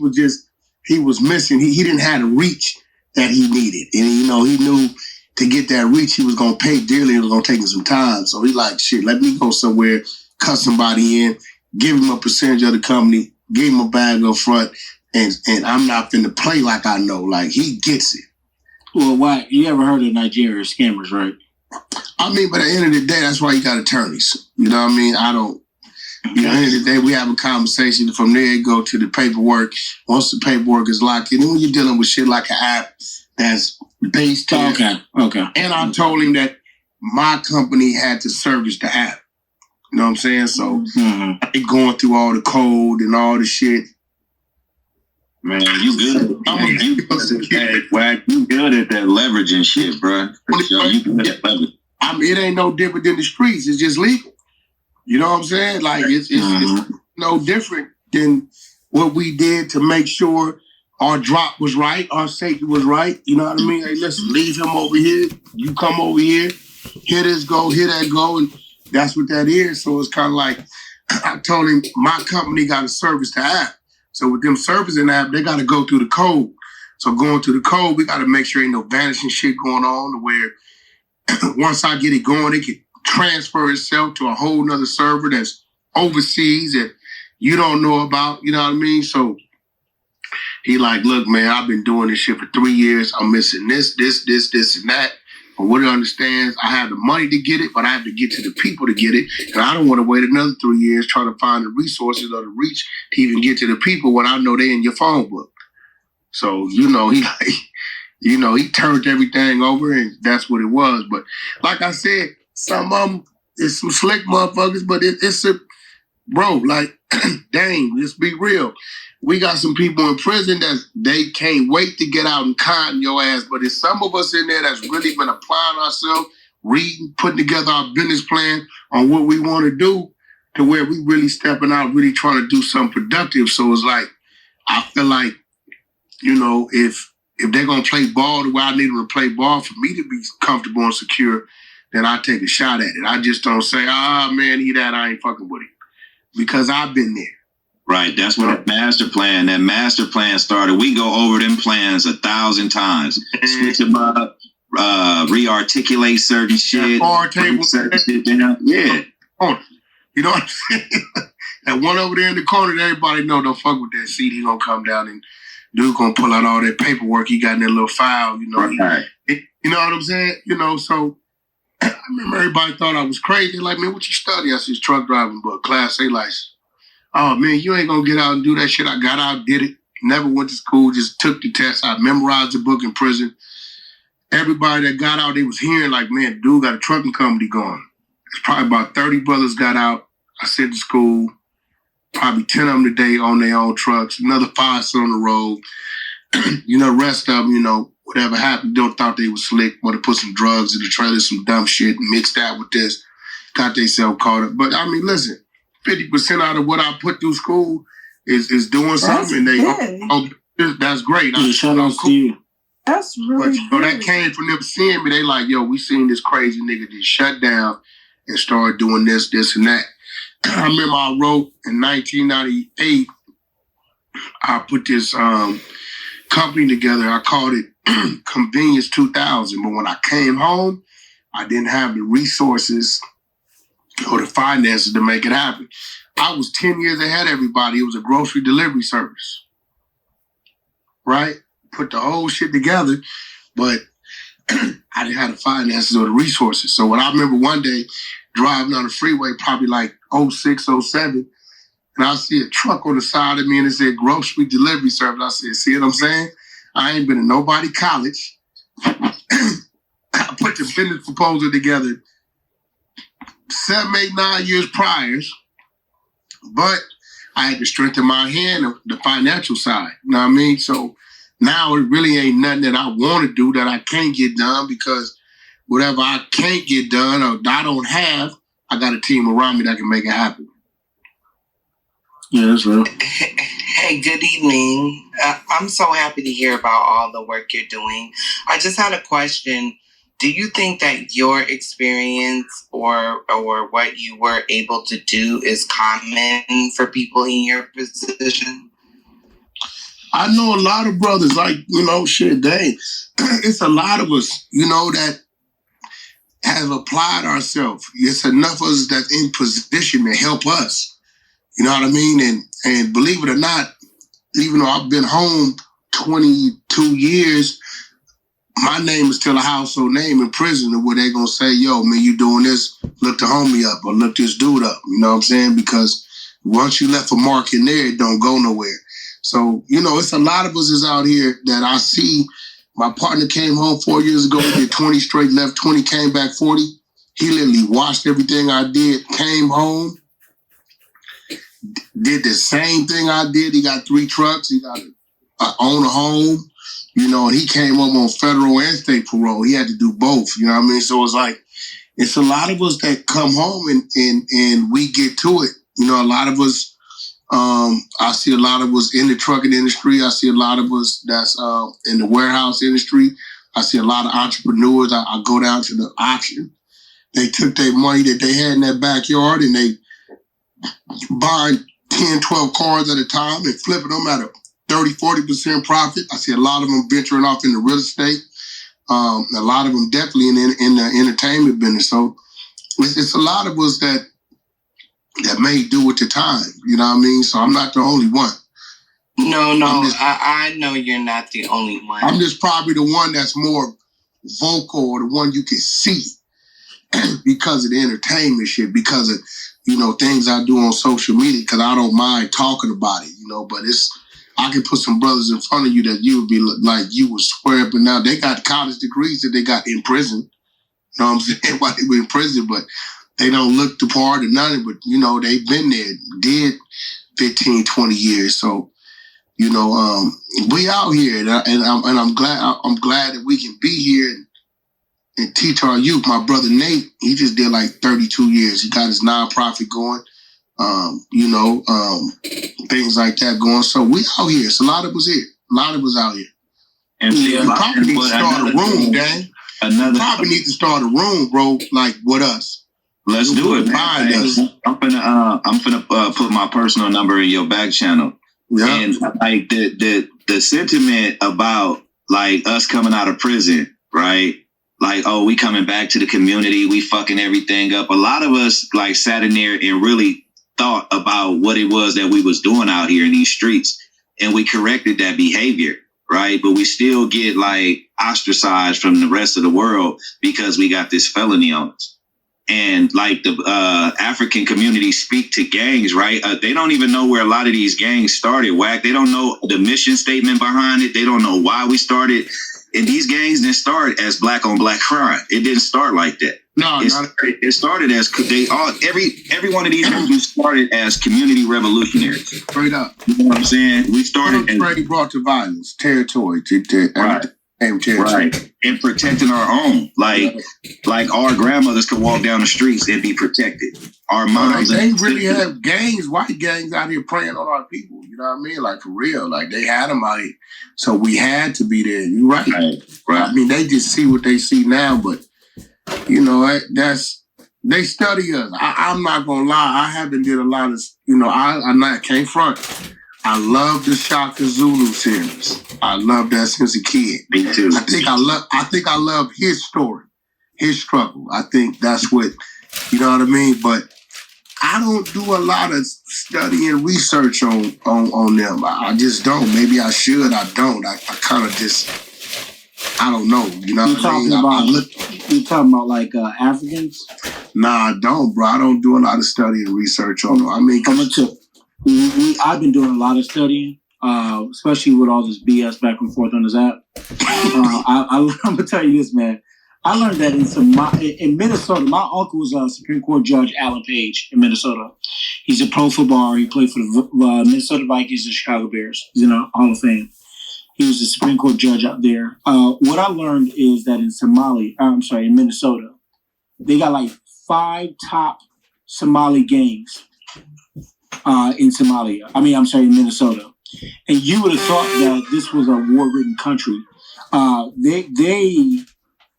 He was missing. He didn't have the reach that he needed. And he knew to get that reach, he was going to pay dearly. It was going to take him some time. So he like, shit, let me go somewhere, cut somebody in, give him a percentage of the company, give him a bag up front, and I'm not finna play like I know. Like, he gets it. Well, why? You ever heard of Nigerian scammers, right? I mean, but at the end of the day, that's why you got attorneys. You know what I mean? I don't. You know, at the end of the day, we have a conversation. From there, you go to the paperwork. Once the paperwork is locked in, then when you're dealing with shit like an app that's based on. Okay. And I told him that my company had to service the app. You know what I'm saying? So I going through all the code and all the shit. Man, you good. Wack, you good at that leveraging shit, bro. For sure, you good at leverage. I mean, it ain't no different than the streets. It's just legal. You know what I'm saying? Like, it's no different than what we did to make sure our drop was right, our safety was right. You know what I mean? Hey, listen, leave him over here. You come over here. Here this go, here that go. And that's what that is. So it's kind of like, I told him my company got to service the app. So with them servicing the app, they got to go through the code. So going through the code, we got to make sure ain't no vanishing shit going on to where once I get it going, it can transfer itself to a whole nother server that's overseas that you don't know about. You know what I mean? So he like, look, man, I've been doing this shit for 3 years. I'm missing this, and that. But what he understands, I have the money to get it, but I have to get to the people to get it. And I don't want to wait another 3 years trying to find the resources or the reach to even get to the people when I know they in your phone book. So, he turned everything over and that's what it was. But like I said, some of them is some slick motherfuckers, but it's a, bro, like, dang, let's be real. We got some people in prison that they can't wait to get out and cotton your ass. But there's some of us in there that's really been applying ourselves, reading, putting together our business plan on what we want to do to where we really stepping out, really trying to do something productive. So it's like, I feel like, if they're going to play ball the way I need them to play ball for me to be comfortable and secure, then I take a shot at it. I just don't say, man, I ain't fucking with him. Because I've been there. Right, that's what that master plan started. We go over them plans 1,000 times. Switch them up, re-articulate certain shit. Certain shit down. Yeah. You know what I'm saying? That one over there in the corner, everybody know, don't fuck with that seat. He gonna come down and dude gonna pull out all that paperwork he got in that little file, you know. Right. You know what I'm saying? So I remember everybody thought I was crazy. Like, man, what you study? I said, truck driving, but Class A license. Oh, man, you ain't gonna get out and do that shit. I got out, did it. Never went to school, just took the test. I memorized the book in prison. Everybody that got out, they was hearing like, man, dude got a trucking company going. It's probably about 30 brothers got out. I sent to school. Probably 10 of them today on their own trucks. Another 5 still on the road. The rest of them, whatever happened, don't thought they was slick. Want to put some drugs in the trailer, some dumb shit, mixed that with this. Got themselves caught up. But I mean, listen, 50% out of what I put through school is doing something. That's great. Shout out to you. That's really But that came from them seeing me. They like, yo, we seen this crazy nigga just shut down and start doing this, and that. I remember I wrote in 1998, I put this company together. I called it Convenience 2000. But when I came home, I didn't have the resources or the finances to make it happen. I was 10 years ahead of everybody. It was a grocery delivery service. Right? Put the whole shit together, but I didn't have the finances or the resources. So when I remember one day driving on the freeway, probably like 06, 07, and I see a truck on the side of me and it said grocery delivery service. I said, see what I'm saying? I ain't been in nobody college. I put the business proposal together 7, 8, 9 years prior, but I had to strengthen my hand on the financial side. You know what I mean? So now it really ain't nothing that I want to do that I can't get done, because whatever I can't get done or I don't have, I got a team around me that can make it happen. Yeah, that's real. Hey, good evening. I'm so happy to hear about all the work you're doing. I just had a question. Do you think that your experience or what you were able to do is common for people in your position? I know a lot of brothers, like, shit, it's a lot of us, that have applied ourselves. It's enough of us that's in position to help us. You know what I mean? And believe it or not, even though I've been home 22 years, my name is still a household name in prison, where they're going to say, yo, man, you doing this, look the homie up or look this dude up. You know what I'm saying? Because once you left a mark in there, it don't go nowhere. So, it's a lot of us is out here that I see. My partner came home 4 years ago, did 20 straight, left 20, came back 40. He literally watched everything I did, came home, did the same thing I did. He got 3 trucks. He got own a home, and he came home on federal and state parole. He had to do both, you know what I mean? So it's like, it's a lot of us that come home and we get to it. A lot of us, I see a lot of us in the trucking industry. I see a lot of us that's in the warehouse industry. I see a lot of entrepreneurs. I go down to the auction. They took their money that they had in their backyard and they buy 10, 12 cars at a time and flipping them at a 30, 40% profit. I see a lot of them venturing off into real estate. A lot of them definitely in the entertainment business. So it's a lot of us that may do with the time. You know what I mean? So I'm not the only one. No, I know you're not the only one. I'm just probably the one that's more vocal, or the one you can see because of the entertainment shit, because of, things I do on social media, because I don't mind talking about it, but I can put some brothers in front of you that you would be like, you would swear up and down. They got college degrees that they got in prison. You know what I'm saying? While they were in prison, but they don't look the part or nothing, but, they've been there, did 15, 20 years. So, we out here, and I'm glad that we can be here and teach our youth. My brother Nate, he just did like 32 years. He got his nonprofit going, things like that going. So we out here. It's a lot of us here. A lot of us out here. And we probably need to start a room, gang. We probably need to start a room, bro, like with us. Let's do it, man. I'm finna put my personal number in your back channel. Yeah. And like the sentiment about like us coming out of prison, right? Like, oh, we coming back to the community, we fucking everything up. A lot of us like sat in there and really thought about what it was that we was doing out here in these streets, and we corrected that behavior, right? But we still get like ostracized from the rest of the world because we got this felony on us. And like the African community speak to gangs, right? They don't even know where a lot of these gangs started, Wack. They don't know the mission statement behind it. They don't know why we started. And these gangs didn't start as black on black crime. It didn't start like that. No, it started as every one of these groups started as community revolutionaries. Straight up. You know what I'm saying? We started as brought to violence, territory, right. Right. And protecting our own. Like our grandmothers could walk down the streets and be protected. Our moms. They really have gangs, white gangs out here preying on our people. You know what I mean? Like for real. Like they had them out here. So we had to be there. You're right. Right. I mean, they just see what they see now, but they study us. I'm not gonna lie. I haven't did a lot of, I can't front. I love the Shaka Zulu series. I love that since a kid. Me too. I think I love his story, his struggle. I think that's what, you know what I mean? But I don't do a lot of study and research on them. I just don't. Maybe I should. I don't. I kind of just, I don't know. You know what I mean? You talking about like Africans? Nah, I don't, bro. I don't do a lot of study and research on them. I mean, I've been doing a lot of studying, especially with all this BS back and forth on this app. I'm gonna tell you this, man. I learned that in Minnesota. My uncle was a Supreme Court Judge, Alan Page, in Minnesota. He's a pro footballer. He played for the Minnesota Vikings and Chicago Bears. He's in the Hall of Fame. He was a Supreme Court judge out there. What I learned is that in Minnesota, they got like 5 top Somali gangs in in Minnesota. And you would have thought that this was a war-ridden country.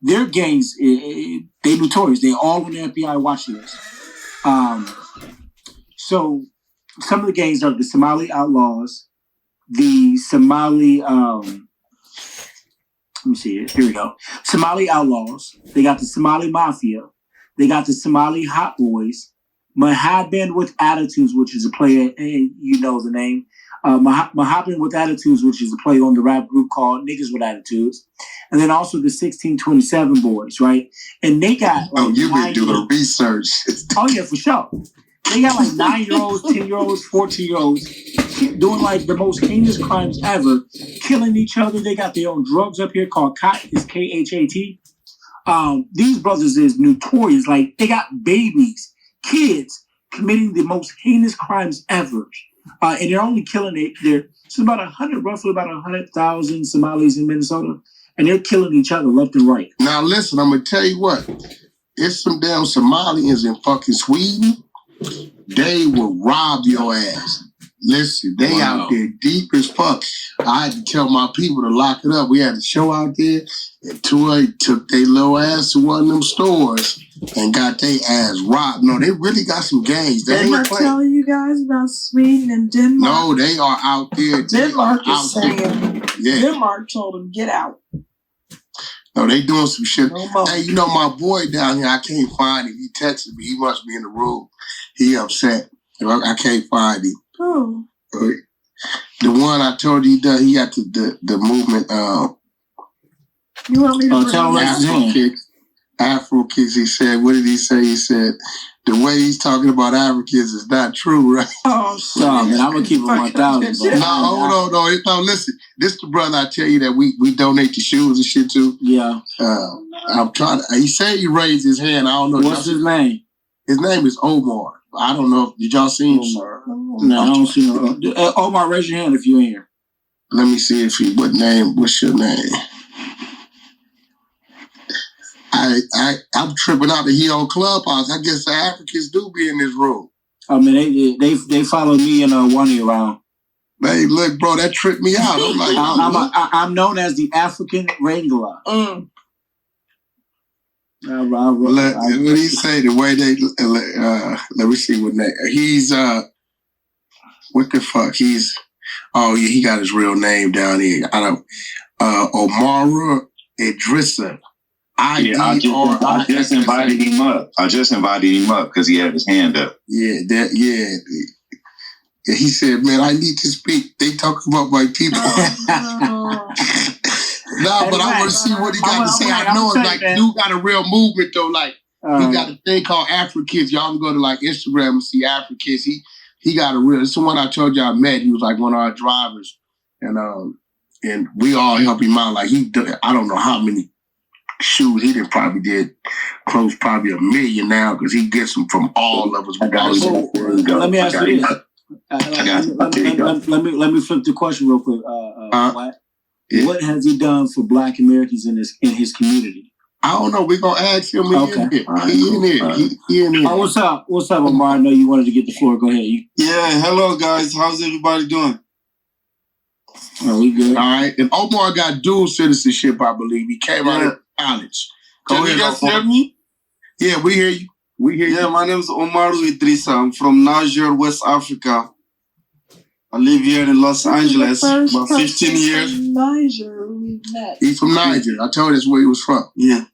Their gangs, they notorious. They all on the FBI watch list. So some of the gangs are the Somali Outlaws, the Somali, let me see it. Here we go. Somali outlaws. They got the Somali mafia. They got the Somali hot boys. Mohabben with attitudes, which is a player, and you know the name. Mohabben with attitudes, which is a play on the rap group called Niggas with Attitudes. And then also the 1627 boys, right? And they got you've been doing research. Oh yeah, for sure. They got like 9-year-olds, 10-year-olds, 14-year-olds doing like the most heinous crimes ever, killing each other. They got their own drugs up here called Khat, it's Khat. These brothers is notorious. Like they got babies, kids committing the most heinous crimes ever. And they're only killing it. It's about roughly about 100,000 Somalis in Minnesota, and they're killing each other left and right. Now listen, I'm gonna tell you what. It's some damn Somalians in fucking Sweden. They will rob your ass. Listen, they out there deep as fuck. I had to tell my people to lock it up. We had a show out there, and Toy took their little ass to one of them stores and got their ass robbed. No, they really got some gangs. They're not telling you guys about Sweden and Denmark. No, they are out there. Denmark is saying, yeah. Denmark told them, get out. No, they doing some shit. No, hey, you know my boy down here, I can't find him. He texted me. He must be in the room. He upset. I can't find him. Oh. The one I told you that he got the movement. You want me to Afro Kicks. He said, what did he say? He said, the way he's talking about Africans is not true, right? Oh, shit. No, man, I'm going to keep it 1,000. No, hold on. No, listen. This the brother I tell you that we donate the shoes and shit to. Yeah. I'm trying to, he said he raised his hand. I don't know. What's his name? His name is Omar. I don't know. Did y'all see him? No, I don't see him. Omar, raise your hand if you're in here. Let me see if he, what's your name? I'm tripping out that he on Clubhouse. I guess the Africans do be in this room. I mean, they follow me and Wani around. Hey, look, bro, that tripped me out. I'm like, I'm known as the African Wrangler. What do you say? The way they let me see what name. He's what the fuck? He's he got his real name down here. I don't Omara Idrissa. I just invited him up. I just invited him up because he had his hand up. Yeah. He said, "Man, I need to speak. They talking about my people." No, but I want to see what he got to say. I know it's like dude got a real movement though. Like he got a thing called Afrikids. Y'all can go to like Instagram and see Afrikids. He got a real. It's the one I told y'all I met. He was like one of our drivers, and we all help him out. Like I don't know how many shoes he probably did close probably 1 million now because he gets them from all of us. Let me ask you this. Let me flip the question real quick. Wack. Yeah. What has he done for Black Americans in his community? I don't know. We're gonna ask him. Okay. He in here. Oh, what's up? What's up, Omar? I know you wanted to get the floor. Go ahead. Yeah. Hello, guys. How's everybody doing? Oh, we good. All right. And Omar got dual citizenship, I believe. He came out of college. Can you guys hear me? Yeah, we hear you. Yeah, my name is Omar Idrissa. I'm from Niger, West Africa. I live here in Los Angeles about 15 years. Niger, we met. He's from Niger. I told you that's where he was from. Yeah.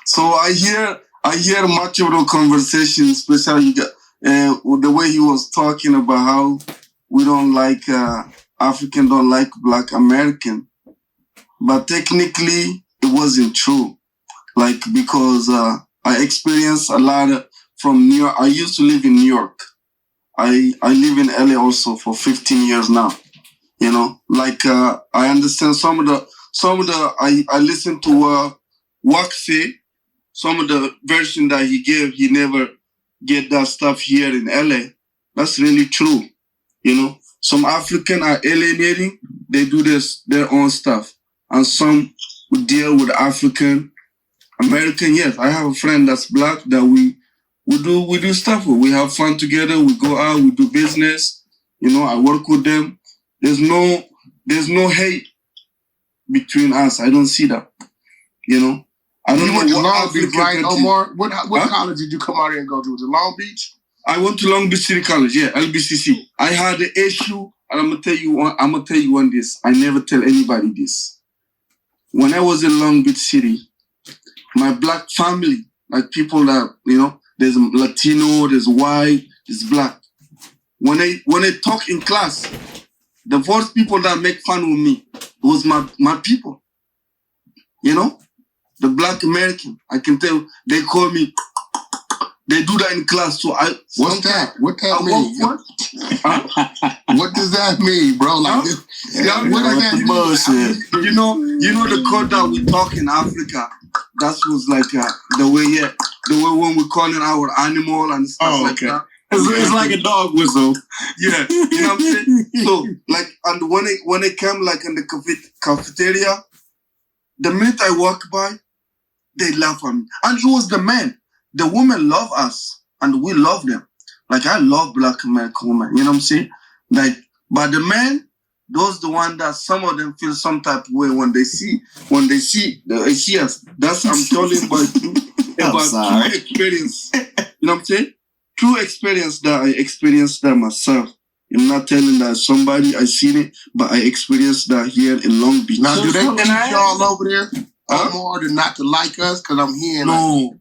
So I hear much of the conversation, especially the way he was talking about how we don't like African don't like Black American, but technically it wasn't true. Like because I experienced a lot from New York. I used to live in New York. I live in LA also for 15 years now. You know, like I understand some of the I listened to Wack say some of the version that he gave. He never get that stuff here in LA. That's really true. You know, some African are alienating. They do their own stuff, and some would deal with African American. Yes, I have a friend that's Black that we do stuff with. We have fun together. We go out. We do business. You know, I work with them. There's no hate between us. I don't see that. You know, I don't know what Long Beach, right, Omar? What college did you come out here and go to? Was it Long Beach? I went to Long Beach City College. Yeah, LBCC. I had an issue and I'm gonna tell you one this. I never tell anybody this. When I was in Long Beach City, my black family, like people that, there's Latino, there's white, there's black. When I talk in class, the first people that make fun of me was my people. The black American. I can tell they call me. They do that in class. So what's that? What that mean? What does that mean, bro? Like, what does that mean? You know the code that we talk in Africa. That was like the way when we calling our animal and stuff like that. It's like a dog whistle. Yeah, you know what I'm saying? So like, and when it came like in the cafeteria, the minute I walk by, they laugh at me, and it was the men. The women love us, and we love them. Like, I love black American women, you know what I'm saying? Like, but the men, those the one that some of them feel some type of way when they see us. That's I'm telling about true experience. You know what I'm saying? True experience that I experienced that myself. I'm not telling that somebody I seen it, but I experienced that here in Long Beach. Now, do they teach y'all over there more than not to like us? Because I'm hearing over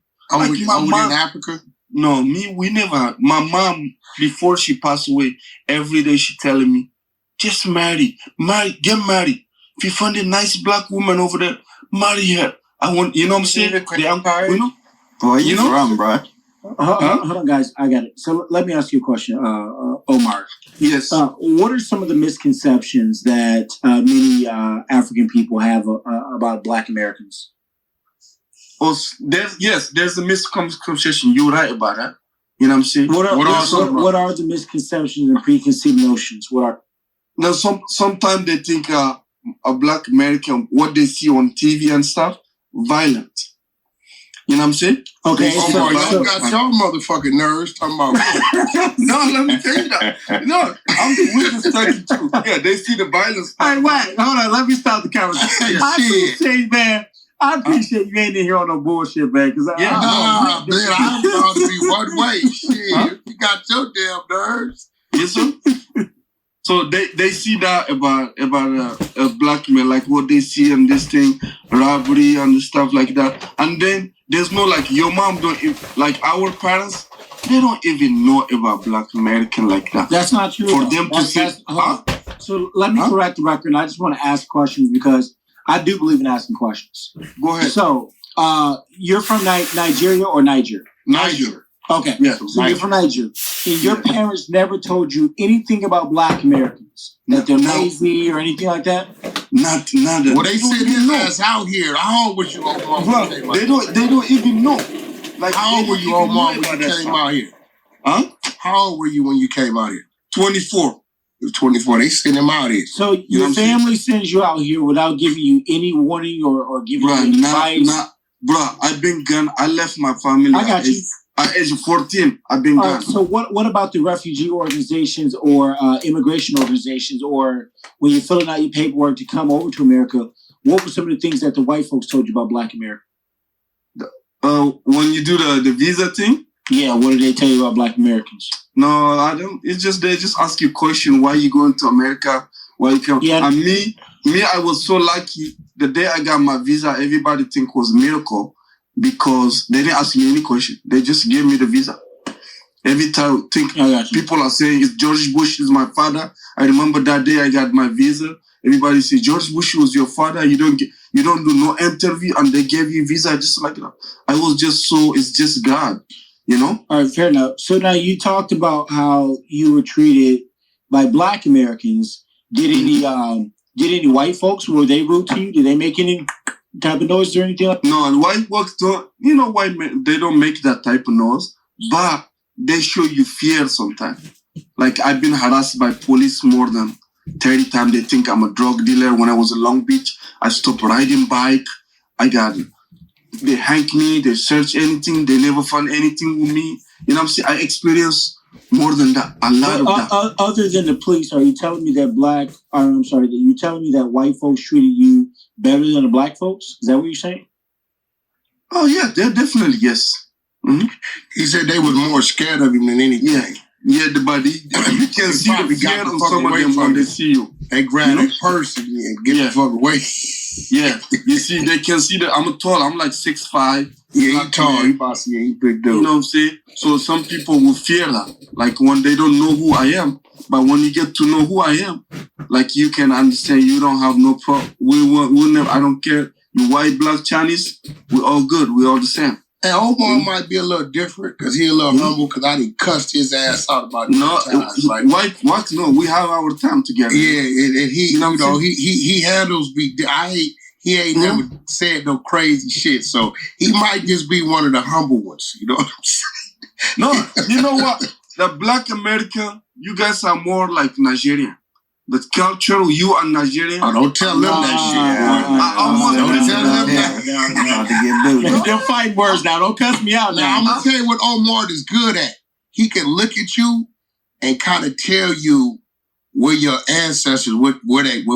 in Africa? No, we never. My mom, before she passed away, every day she telling me, just marry, get married. If you find a nice black woman over there, marry her. I want, you know what I'm saying? Where you from, bro? Hold on, guys. I got it. So let me ask you a question, Omar. Yes. What are some of the misconceptions that many African people have about black Americans? There's a misconception. You're right about that. You know what I'm saying? What are the misconceptions and preconceived notions? What are? Now, sometimes they think a black American, what they see on TV and stuff, violent. You know what I'm saying? Okay. Y'all got y'all motherfucking nerves talking about. No, let me tell you that. No, we're just talking true. Yeah, they see the violence. All right, wait. Hold on. Let me stop the conversation. I appreciate you ain't in here on no bullshit, man. Cause man, I'm about to be one way. Shit, you got your damn nerves. Yes, sir. So they see that about a black man, like what they see in this thing, robbery and stuff like that. And then there's no like your mom like our parents, they don't even know about black American like that. That's not true. For them to say, So let me correct the record. I just want to ask questions because I do believe in asking questions. Go ahead. So you're from Nigeria or Niger? Niger. Okay. Yeah, so you're from Niger. And your parents never told you anything about black Americans? That they're lazy or anything like that? Not. Well, they sent his ass out here. How old was you, Omar? Bro, they don't even know. Like, how old were you, Omar, when you came out here? Huh? How old were you when you came out here? 24. 24. They sent him out here. So your family sends you out here without giving you any warning or giving you any advice? Bro, I've been gone. I left my family. I got you. At age 14, I've been gone. So what about the refugee organizations or immigration organizations, or when you're filling out your paperwork to come over to America, what were some of the things that the white folks told you about black America? When you do the visa thing? Yeah, what did they tell you about black Americans? No, I don't. It's just they just ask you a question, why you going to America? Why you come? Yeah. And me, I was so lucky. The day I got my visa, everybody think was a miracle. Because they didn't ask me any question. They just gave me the visa. Every time people are saying, "It's George Bush is my father." I remember that day I got my visa. Everybody say, "George Bush was your father. You don't do no interview," and they gave you visa just like that. I was just it's just God, you know? All right, fair enough. So now you talked about how you were treated by black Americans. Did any white folks, were they rude to you? Did they make any type of noise or anything like that? No, and white folks don't, white men, they don't make that type of noise, but they show you fear sometimes. Like, I've been harassed by police more than 30 times. They think I'm a drug dealer. When I was in Long Beach, I stopped riding bike. They hang me, they search anything, they never find anything with me. You know what I'm saying? I experienced more than that, a lot of that. Other than the police, are you telling me that you're telling me that white folks treated you better than the black folks? Is that what you're saying? Oh, yeah, they're definitely, yes. Mm-hmm. He said they was more scared of him than anything. Yeah. Yeah, but you can see the fear on some of them when they see you. They grab their purse and get the fuck away. Yeah, you see, they can see that I'm tall. I'm like 6'5". Yeah, he tall. He big dude. You know what I'm saying? So some people will fear that. Like when they don't know who I am. But when you get to know who I am, like you can understand you don't have no problem. We'll never, I don't care. You white, black, Chinese, we're all good. We're all the same. And Omar might be a little different because he a little humble because I didn't cuss his ass out about times. Like Wack, no, we have our time together. Yeah, and he, he handles me. He ain't never said no crazy shit, so he might just be one of the humble ones. You know what I'm saying? No, you know what? The Black American, you guys are more like Nigerian. The culture, you are Nigerian. Oh, don't tell them that shit. Don't tell them that. They're fighting words now. Don't cuss me out now. I'm going to tell you what Omar is good at. He can look at you and kind of tell you where your ancestors, what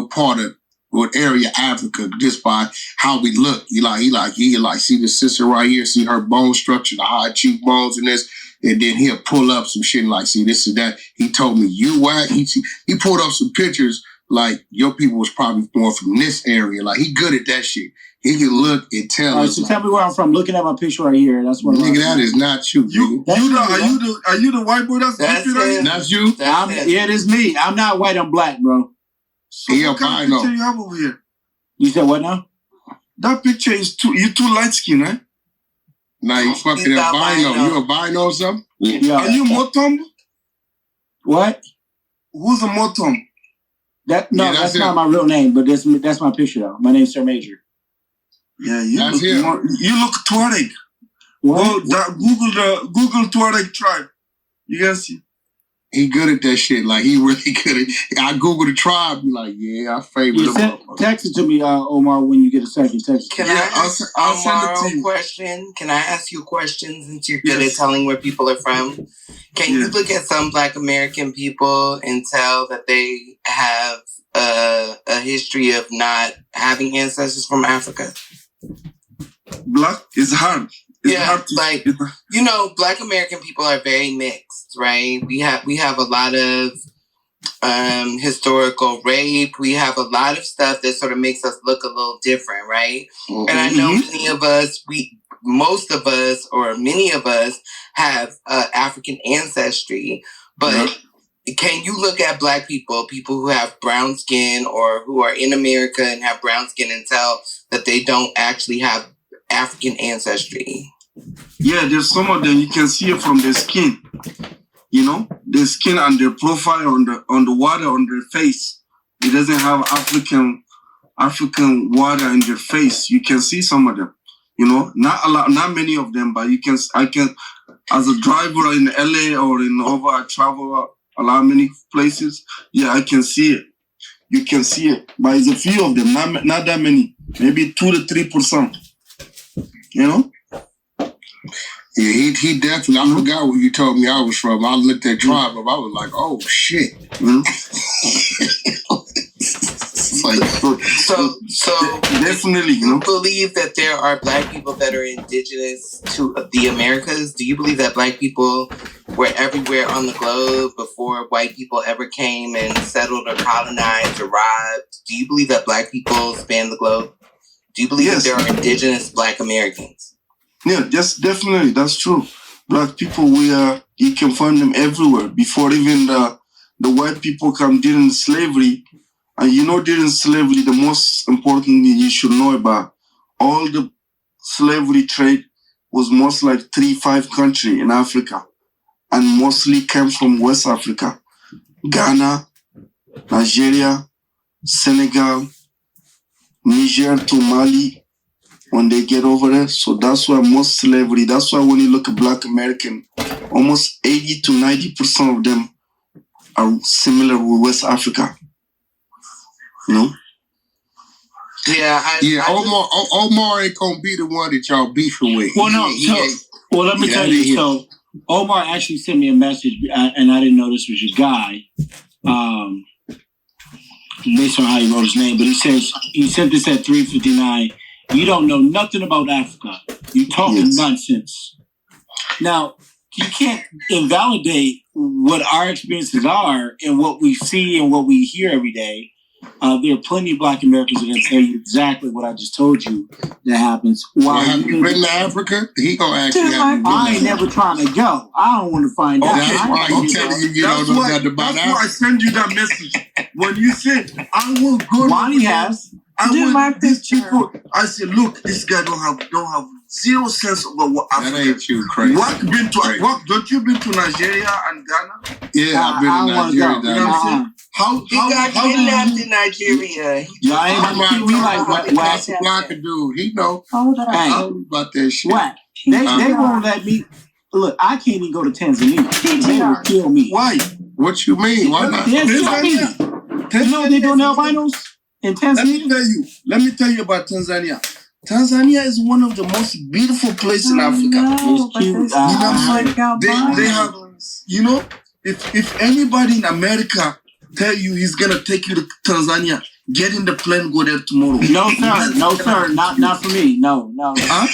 part of, what area of Africa, just by how we look. He like, see the sister right here, see her bone structure, the high cheekbones and this. And then he'll pull up some shit like, see, this and that. He told me, you Wack. He pulled up some pictures like your people was probably more from this area. Like, he good at that shit. He can look and tell us. So tell me where I'm from. Looking at my picture right here. That's what nigga, that is not you. Are you the white boy that's it. That's you? Yeah, it is me. I'm not white, I'm black, bro. So what kind of picture you have over here? You said what now? That picture is you too light skin, right? Nah, you fucking albino. You albino or something? Yeah. Are you Motom? What? Who's a Motom? That's not my real name, but that's my picture though. My name's Sir Major. Yeah, you look Tuareg. What? Google Tuareg tribe. You guys see? He good at that shit. Like, he really good at it. I Google the tribe, be like, yeah, I favor them. Text it to me, Omar, when you get a second. Text it. Can I ask Omar a question? Can I ask you questions since you're good at telling where people are from? Can you look at some Black American people and tell that they have a history of not having ancestors from Africa? Black is hard. Black American people are very mixed, right? We have a lot of historical rape. We have a lot of stuff that sort of makes us look a little different, right? Mm-hmm. And I know many of us have African ancestry, but can you look at Black people who have brown skin or who are in America and have brown skin and tell that they don't actually have African ancestry? Yeah, there's some of them you can see it from their skin. You know, their skin and their profile on the water on their face. It doesn't have African water in their face. You can see some of them. You know, not many of them, but I can as a driver in LA or I travel a lot many places. Yeah, I can see it. You can see it, but it's a few of them, not that many. Maybe 2 to 3%. You know? Yeah, he definitely. I forgot where you told me I was from. I looked at tribe up. I was like, oh shit. So definitely, you believe that there are Black people that are indigenous to the Americas? Do you believe that Black people were everywhere on the globe before white people ever came and settled or colonized or robbed? Do you believe that Black people span the globe? Do you believe that there are indigenous Black Americans? Yeah, definitely. That's true. Black people, you can find them everywhere. Before even the white people come during slavery. And during slavery, the most important thing you should know about all the slavery trade was most like 3-5 countries in Africa. And mostly came from West Africa. Ghana, Nigeria, Senegal, Niger to Mali. When they get over there. So that's why most slavery, that's why when you look at Black American, almost 80 to 90% of them are similar with West Africa. You know? Yeah, Omar ain't gonna be the one that y'all beefing with. Well, let me tell you. So Omar actually sent me a message, and I didn't know this was your guy. Based on how he wrote his name, but he sent this at 3:59. You don't know nothing about Africa. You talking nonsense. Now, invalidate what our experiences are and what we see and what we hear every day. There are plenty of Black Americans that are going to tell you exactly what I just told you that happens. Why have you been to Africa? He gonna ask you. I ain't never trying to go. I don't want to find out. That's why he telling you don't know nothing about Africa. That's why I send you that message. When you say I will go, Wani has. I want these people. I say, look, this guy don't have zero sense about what Africa. That ain't you, crazy. Wack been to Wack? Don't you been to Nigeria and Ghana? Yeah, I've been to Nigeria. You know what I'm saying? How got kidnapped in Nigeria. Y'all ain't about to like Wack a black dude. He know. Hold on. Hey, about that shit. Wack. They won't let me. Look, I can't even go to Tanzania. They will kill me. Why? What you mean? Why not? They'll kill me. You know what they doing albinos in Tanzania? Let me tell you about Tanzania. Tanzania is one of the most beautiful places in Africa. No, but cute. this they have, you know, if anybody in America tell you he's gonna take you to Tanzania, get in the plane, go there tomorrow. No, sir, not for me. No. Huh?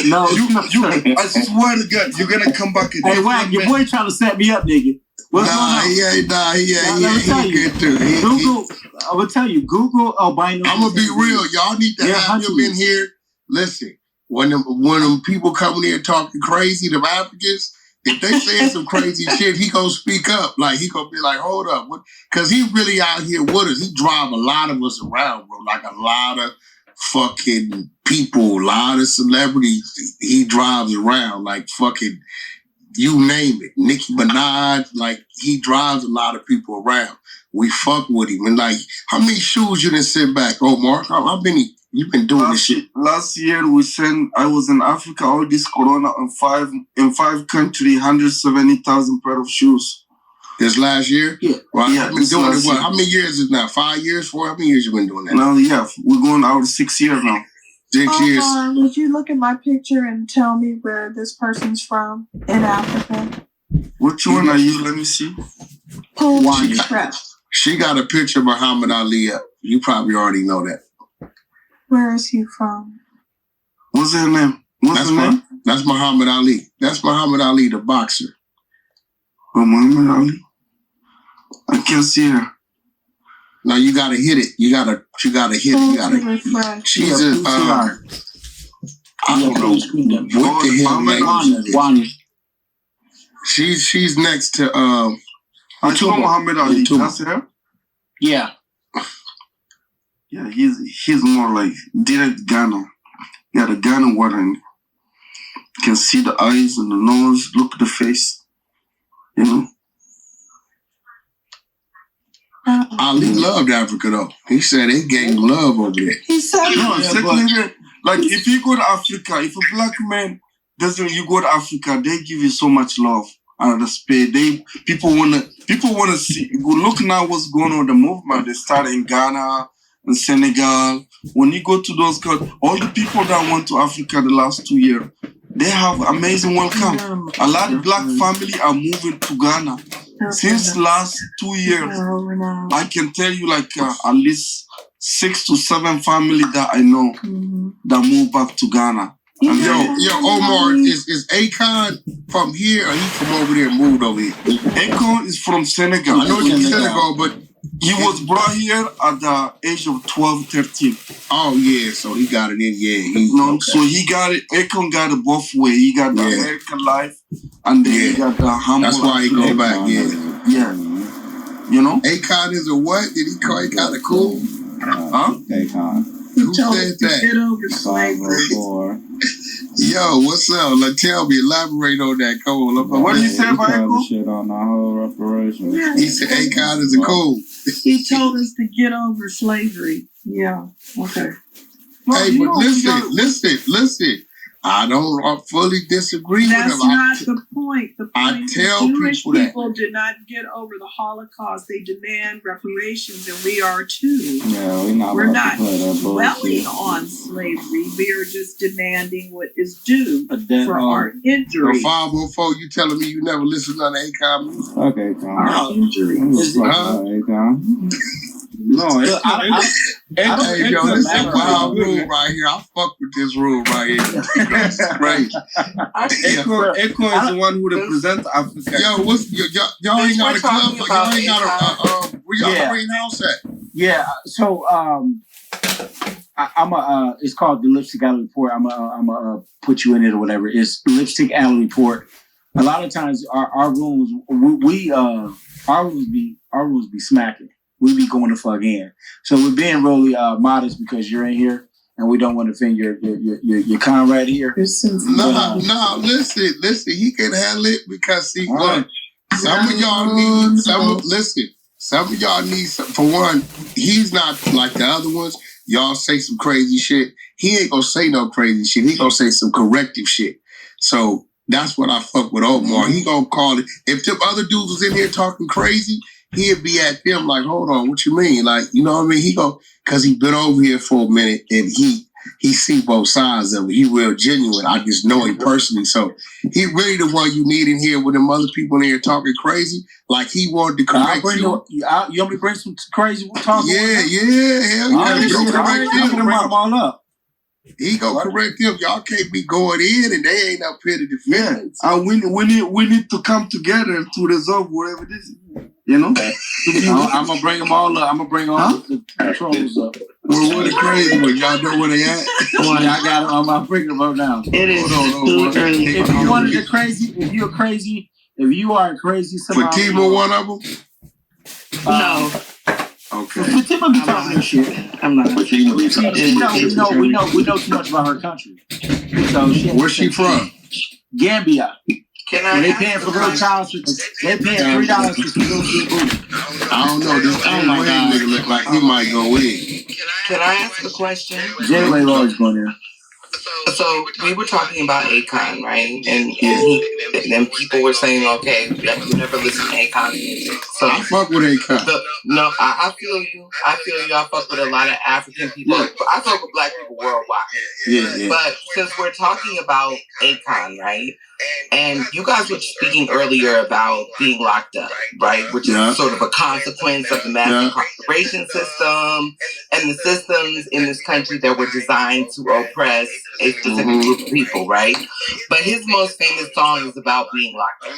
No, I swear to God, you're gonna come back. Hey, Wack, your boy trying to set me up, nigga. What's going on? He good too. Google, I will tell you, Google albino. I'm gonna be real. Y'all need to have him in here. Listen, when them people coming here talking crazy, them Africans, if they saying some crazy shit, he gonna speak up. Like, he gonna be like, hold up. Because he really out here with us. He drive a lot of us around, bro. Like a lot of fucking people, a lot of celebrities he drives around. Like fucking, you name it. Nicki Minaj, like he drives a lot of people around. We fuck with him. And like, how many shoes you done sent back? Oh, Mark, how many? You've been doing this shit. Last year I was in Africa, all this corona in five countries, 170,000 pair of shoes. This last year? Yeah. Well, I've been doing it, what? How many years is it now? 5 years? 4? How many years you been doing that? Now, yeah, we're going out 6 years now. 6 years. Would you look at my picture and tell me where this person's from in Africa? Which one are you? Let me see. She got a picture of Muhammad Ali up. You probably already know that. Where is he from? What's her name? That's Muhammad Ali. That's Muhammad Ali, the boxer. Oh, Muhammad Ali? I can't see her. No, you gotta hit it. You gotta hit it. She's a, I don't know what the hell name. She's next to I saw Muhammad Ali. That's her? Yeah. Yeah, he's more like direct Ghana. He got a Ghana water in. You can see the eyes and the nose, look at the face. You know? Ali loved Africa though. He said they gave him love over there. He said like if you go to Africa, if a black man you go to Africa, they give you so much love and respect. People wanna see. Look now what's going on with the movement. They started in Ghana and Senegal. When you go to those countries, all the people that went to Africa the last 2 years, they have amazing welcome. A lot of black family are moving to Ghana. Since last 2 years, I can tell you like at least 6 to 7 family that I know that moved back to Ghana. Yo, Omar, is Akon from here or he from over there and moved over here? Akon is from Senegal. I know he's from Senegal, but he was brought here at the age of 12, 13. Oh, yeah, so he got it in, yeah. So he got it, Akon got it both ways. He got the American life, and then he got the humble. That's why he go back, Yeah. You know? Akon is a what? Did he call Akon a cool? Huh? Akon. Who said that? Get over slavery. Yo, what's up? Tell me, elaborate on that, Cole. What did you say about Akon? Shit on the whole reparations. Yeah, he said Akon is a cool. He told us to get over slavery. Yeah, okay. Well, hey, but listen. I don't fully disagree with him. That's not the point. The point I tell Jewish people that people did not get over the Holocaust. They demand reparations, and we are too. Yeah, we're not dwelling on slavery. We are just demanding what is due for our injury. So 504, you telling me you never listened to Akon music? Okay, Akon. Our injury. Akon. No, Look, Hey, yo, this is a wild rule right here. I fuck with this rule right here. It's crazy. Echo is the one who represents Africa. Yo, what's y'all ain't got a club? Y'all ain't got a where y'all operating house at? Yeah. So it's called the Lipstick Alley Report. I'm a put you in it or whatever. It's Lipstick Alley Report. A lot of times our rooms our rooms be smacking. We be going to fuck in. So we're being really modest because you're in here and we don't want to offend your comrade here. No, listen, he can handle it because see, look, some of y'all need for one, he's not like the other ones. Y'all say some crazy shit. He ain't gonna say no crazy shit. He gonna say some corrective shit. So that's what I fuck with Omar. He gonna call it. If them other dudes was in here talking crazy, he'd be at them like, hold on, what you mean? Like, you know what I mean? He go, cause he been over here for a minute and he see both sides of it. He real genuine. I just know him personally. So he really the one you need in here with them other people in here talking crazy. Like he wanted to correct you. You want me to bring some crazy talking? Yeah, hell yeah. He gonna correct them. Bring them all up. He gonna correct them. Y'all can't be going in and they ain't up here to defend. Yeah, we need to come together to resolve whatever it is. You know? I'm gonna bring them all up. I'm gonna bring all the controls up. Well, what the crazy ones? Y'all know where they at? Come on, I got them. I'm bringing them up now. It is too early. If you wanted the crazy, if you are crazy, somehow. Fatima one of them? No. Okay. Fatima be talking this shit. I'm not. We know too much about her country. So where's she from? Gambia. They paying for real child support. They paying $3 for some little shit booty. I don't know. This nigga look like he might go in. Can I ask a question? J-Way always going there. So we were talking about Akon, right? And then people were saying, okay, you never listen to Akon music. So I fuck with Akon. No, I feel you. I fuck with a lot of African people. Yeah. I fuck with black people worldwide. Yeah. But since we're talking about Akon, right? And you guys were speaking earlier about being locked up, right? Which is sort of a consequence of the mass incarceration system and the systems in this country that were designed to oppress a specific group of people, right? But his most famous song is about being locked up.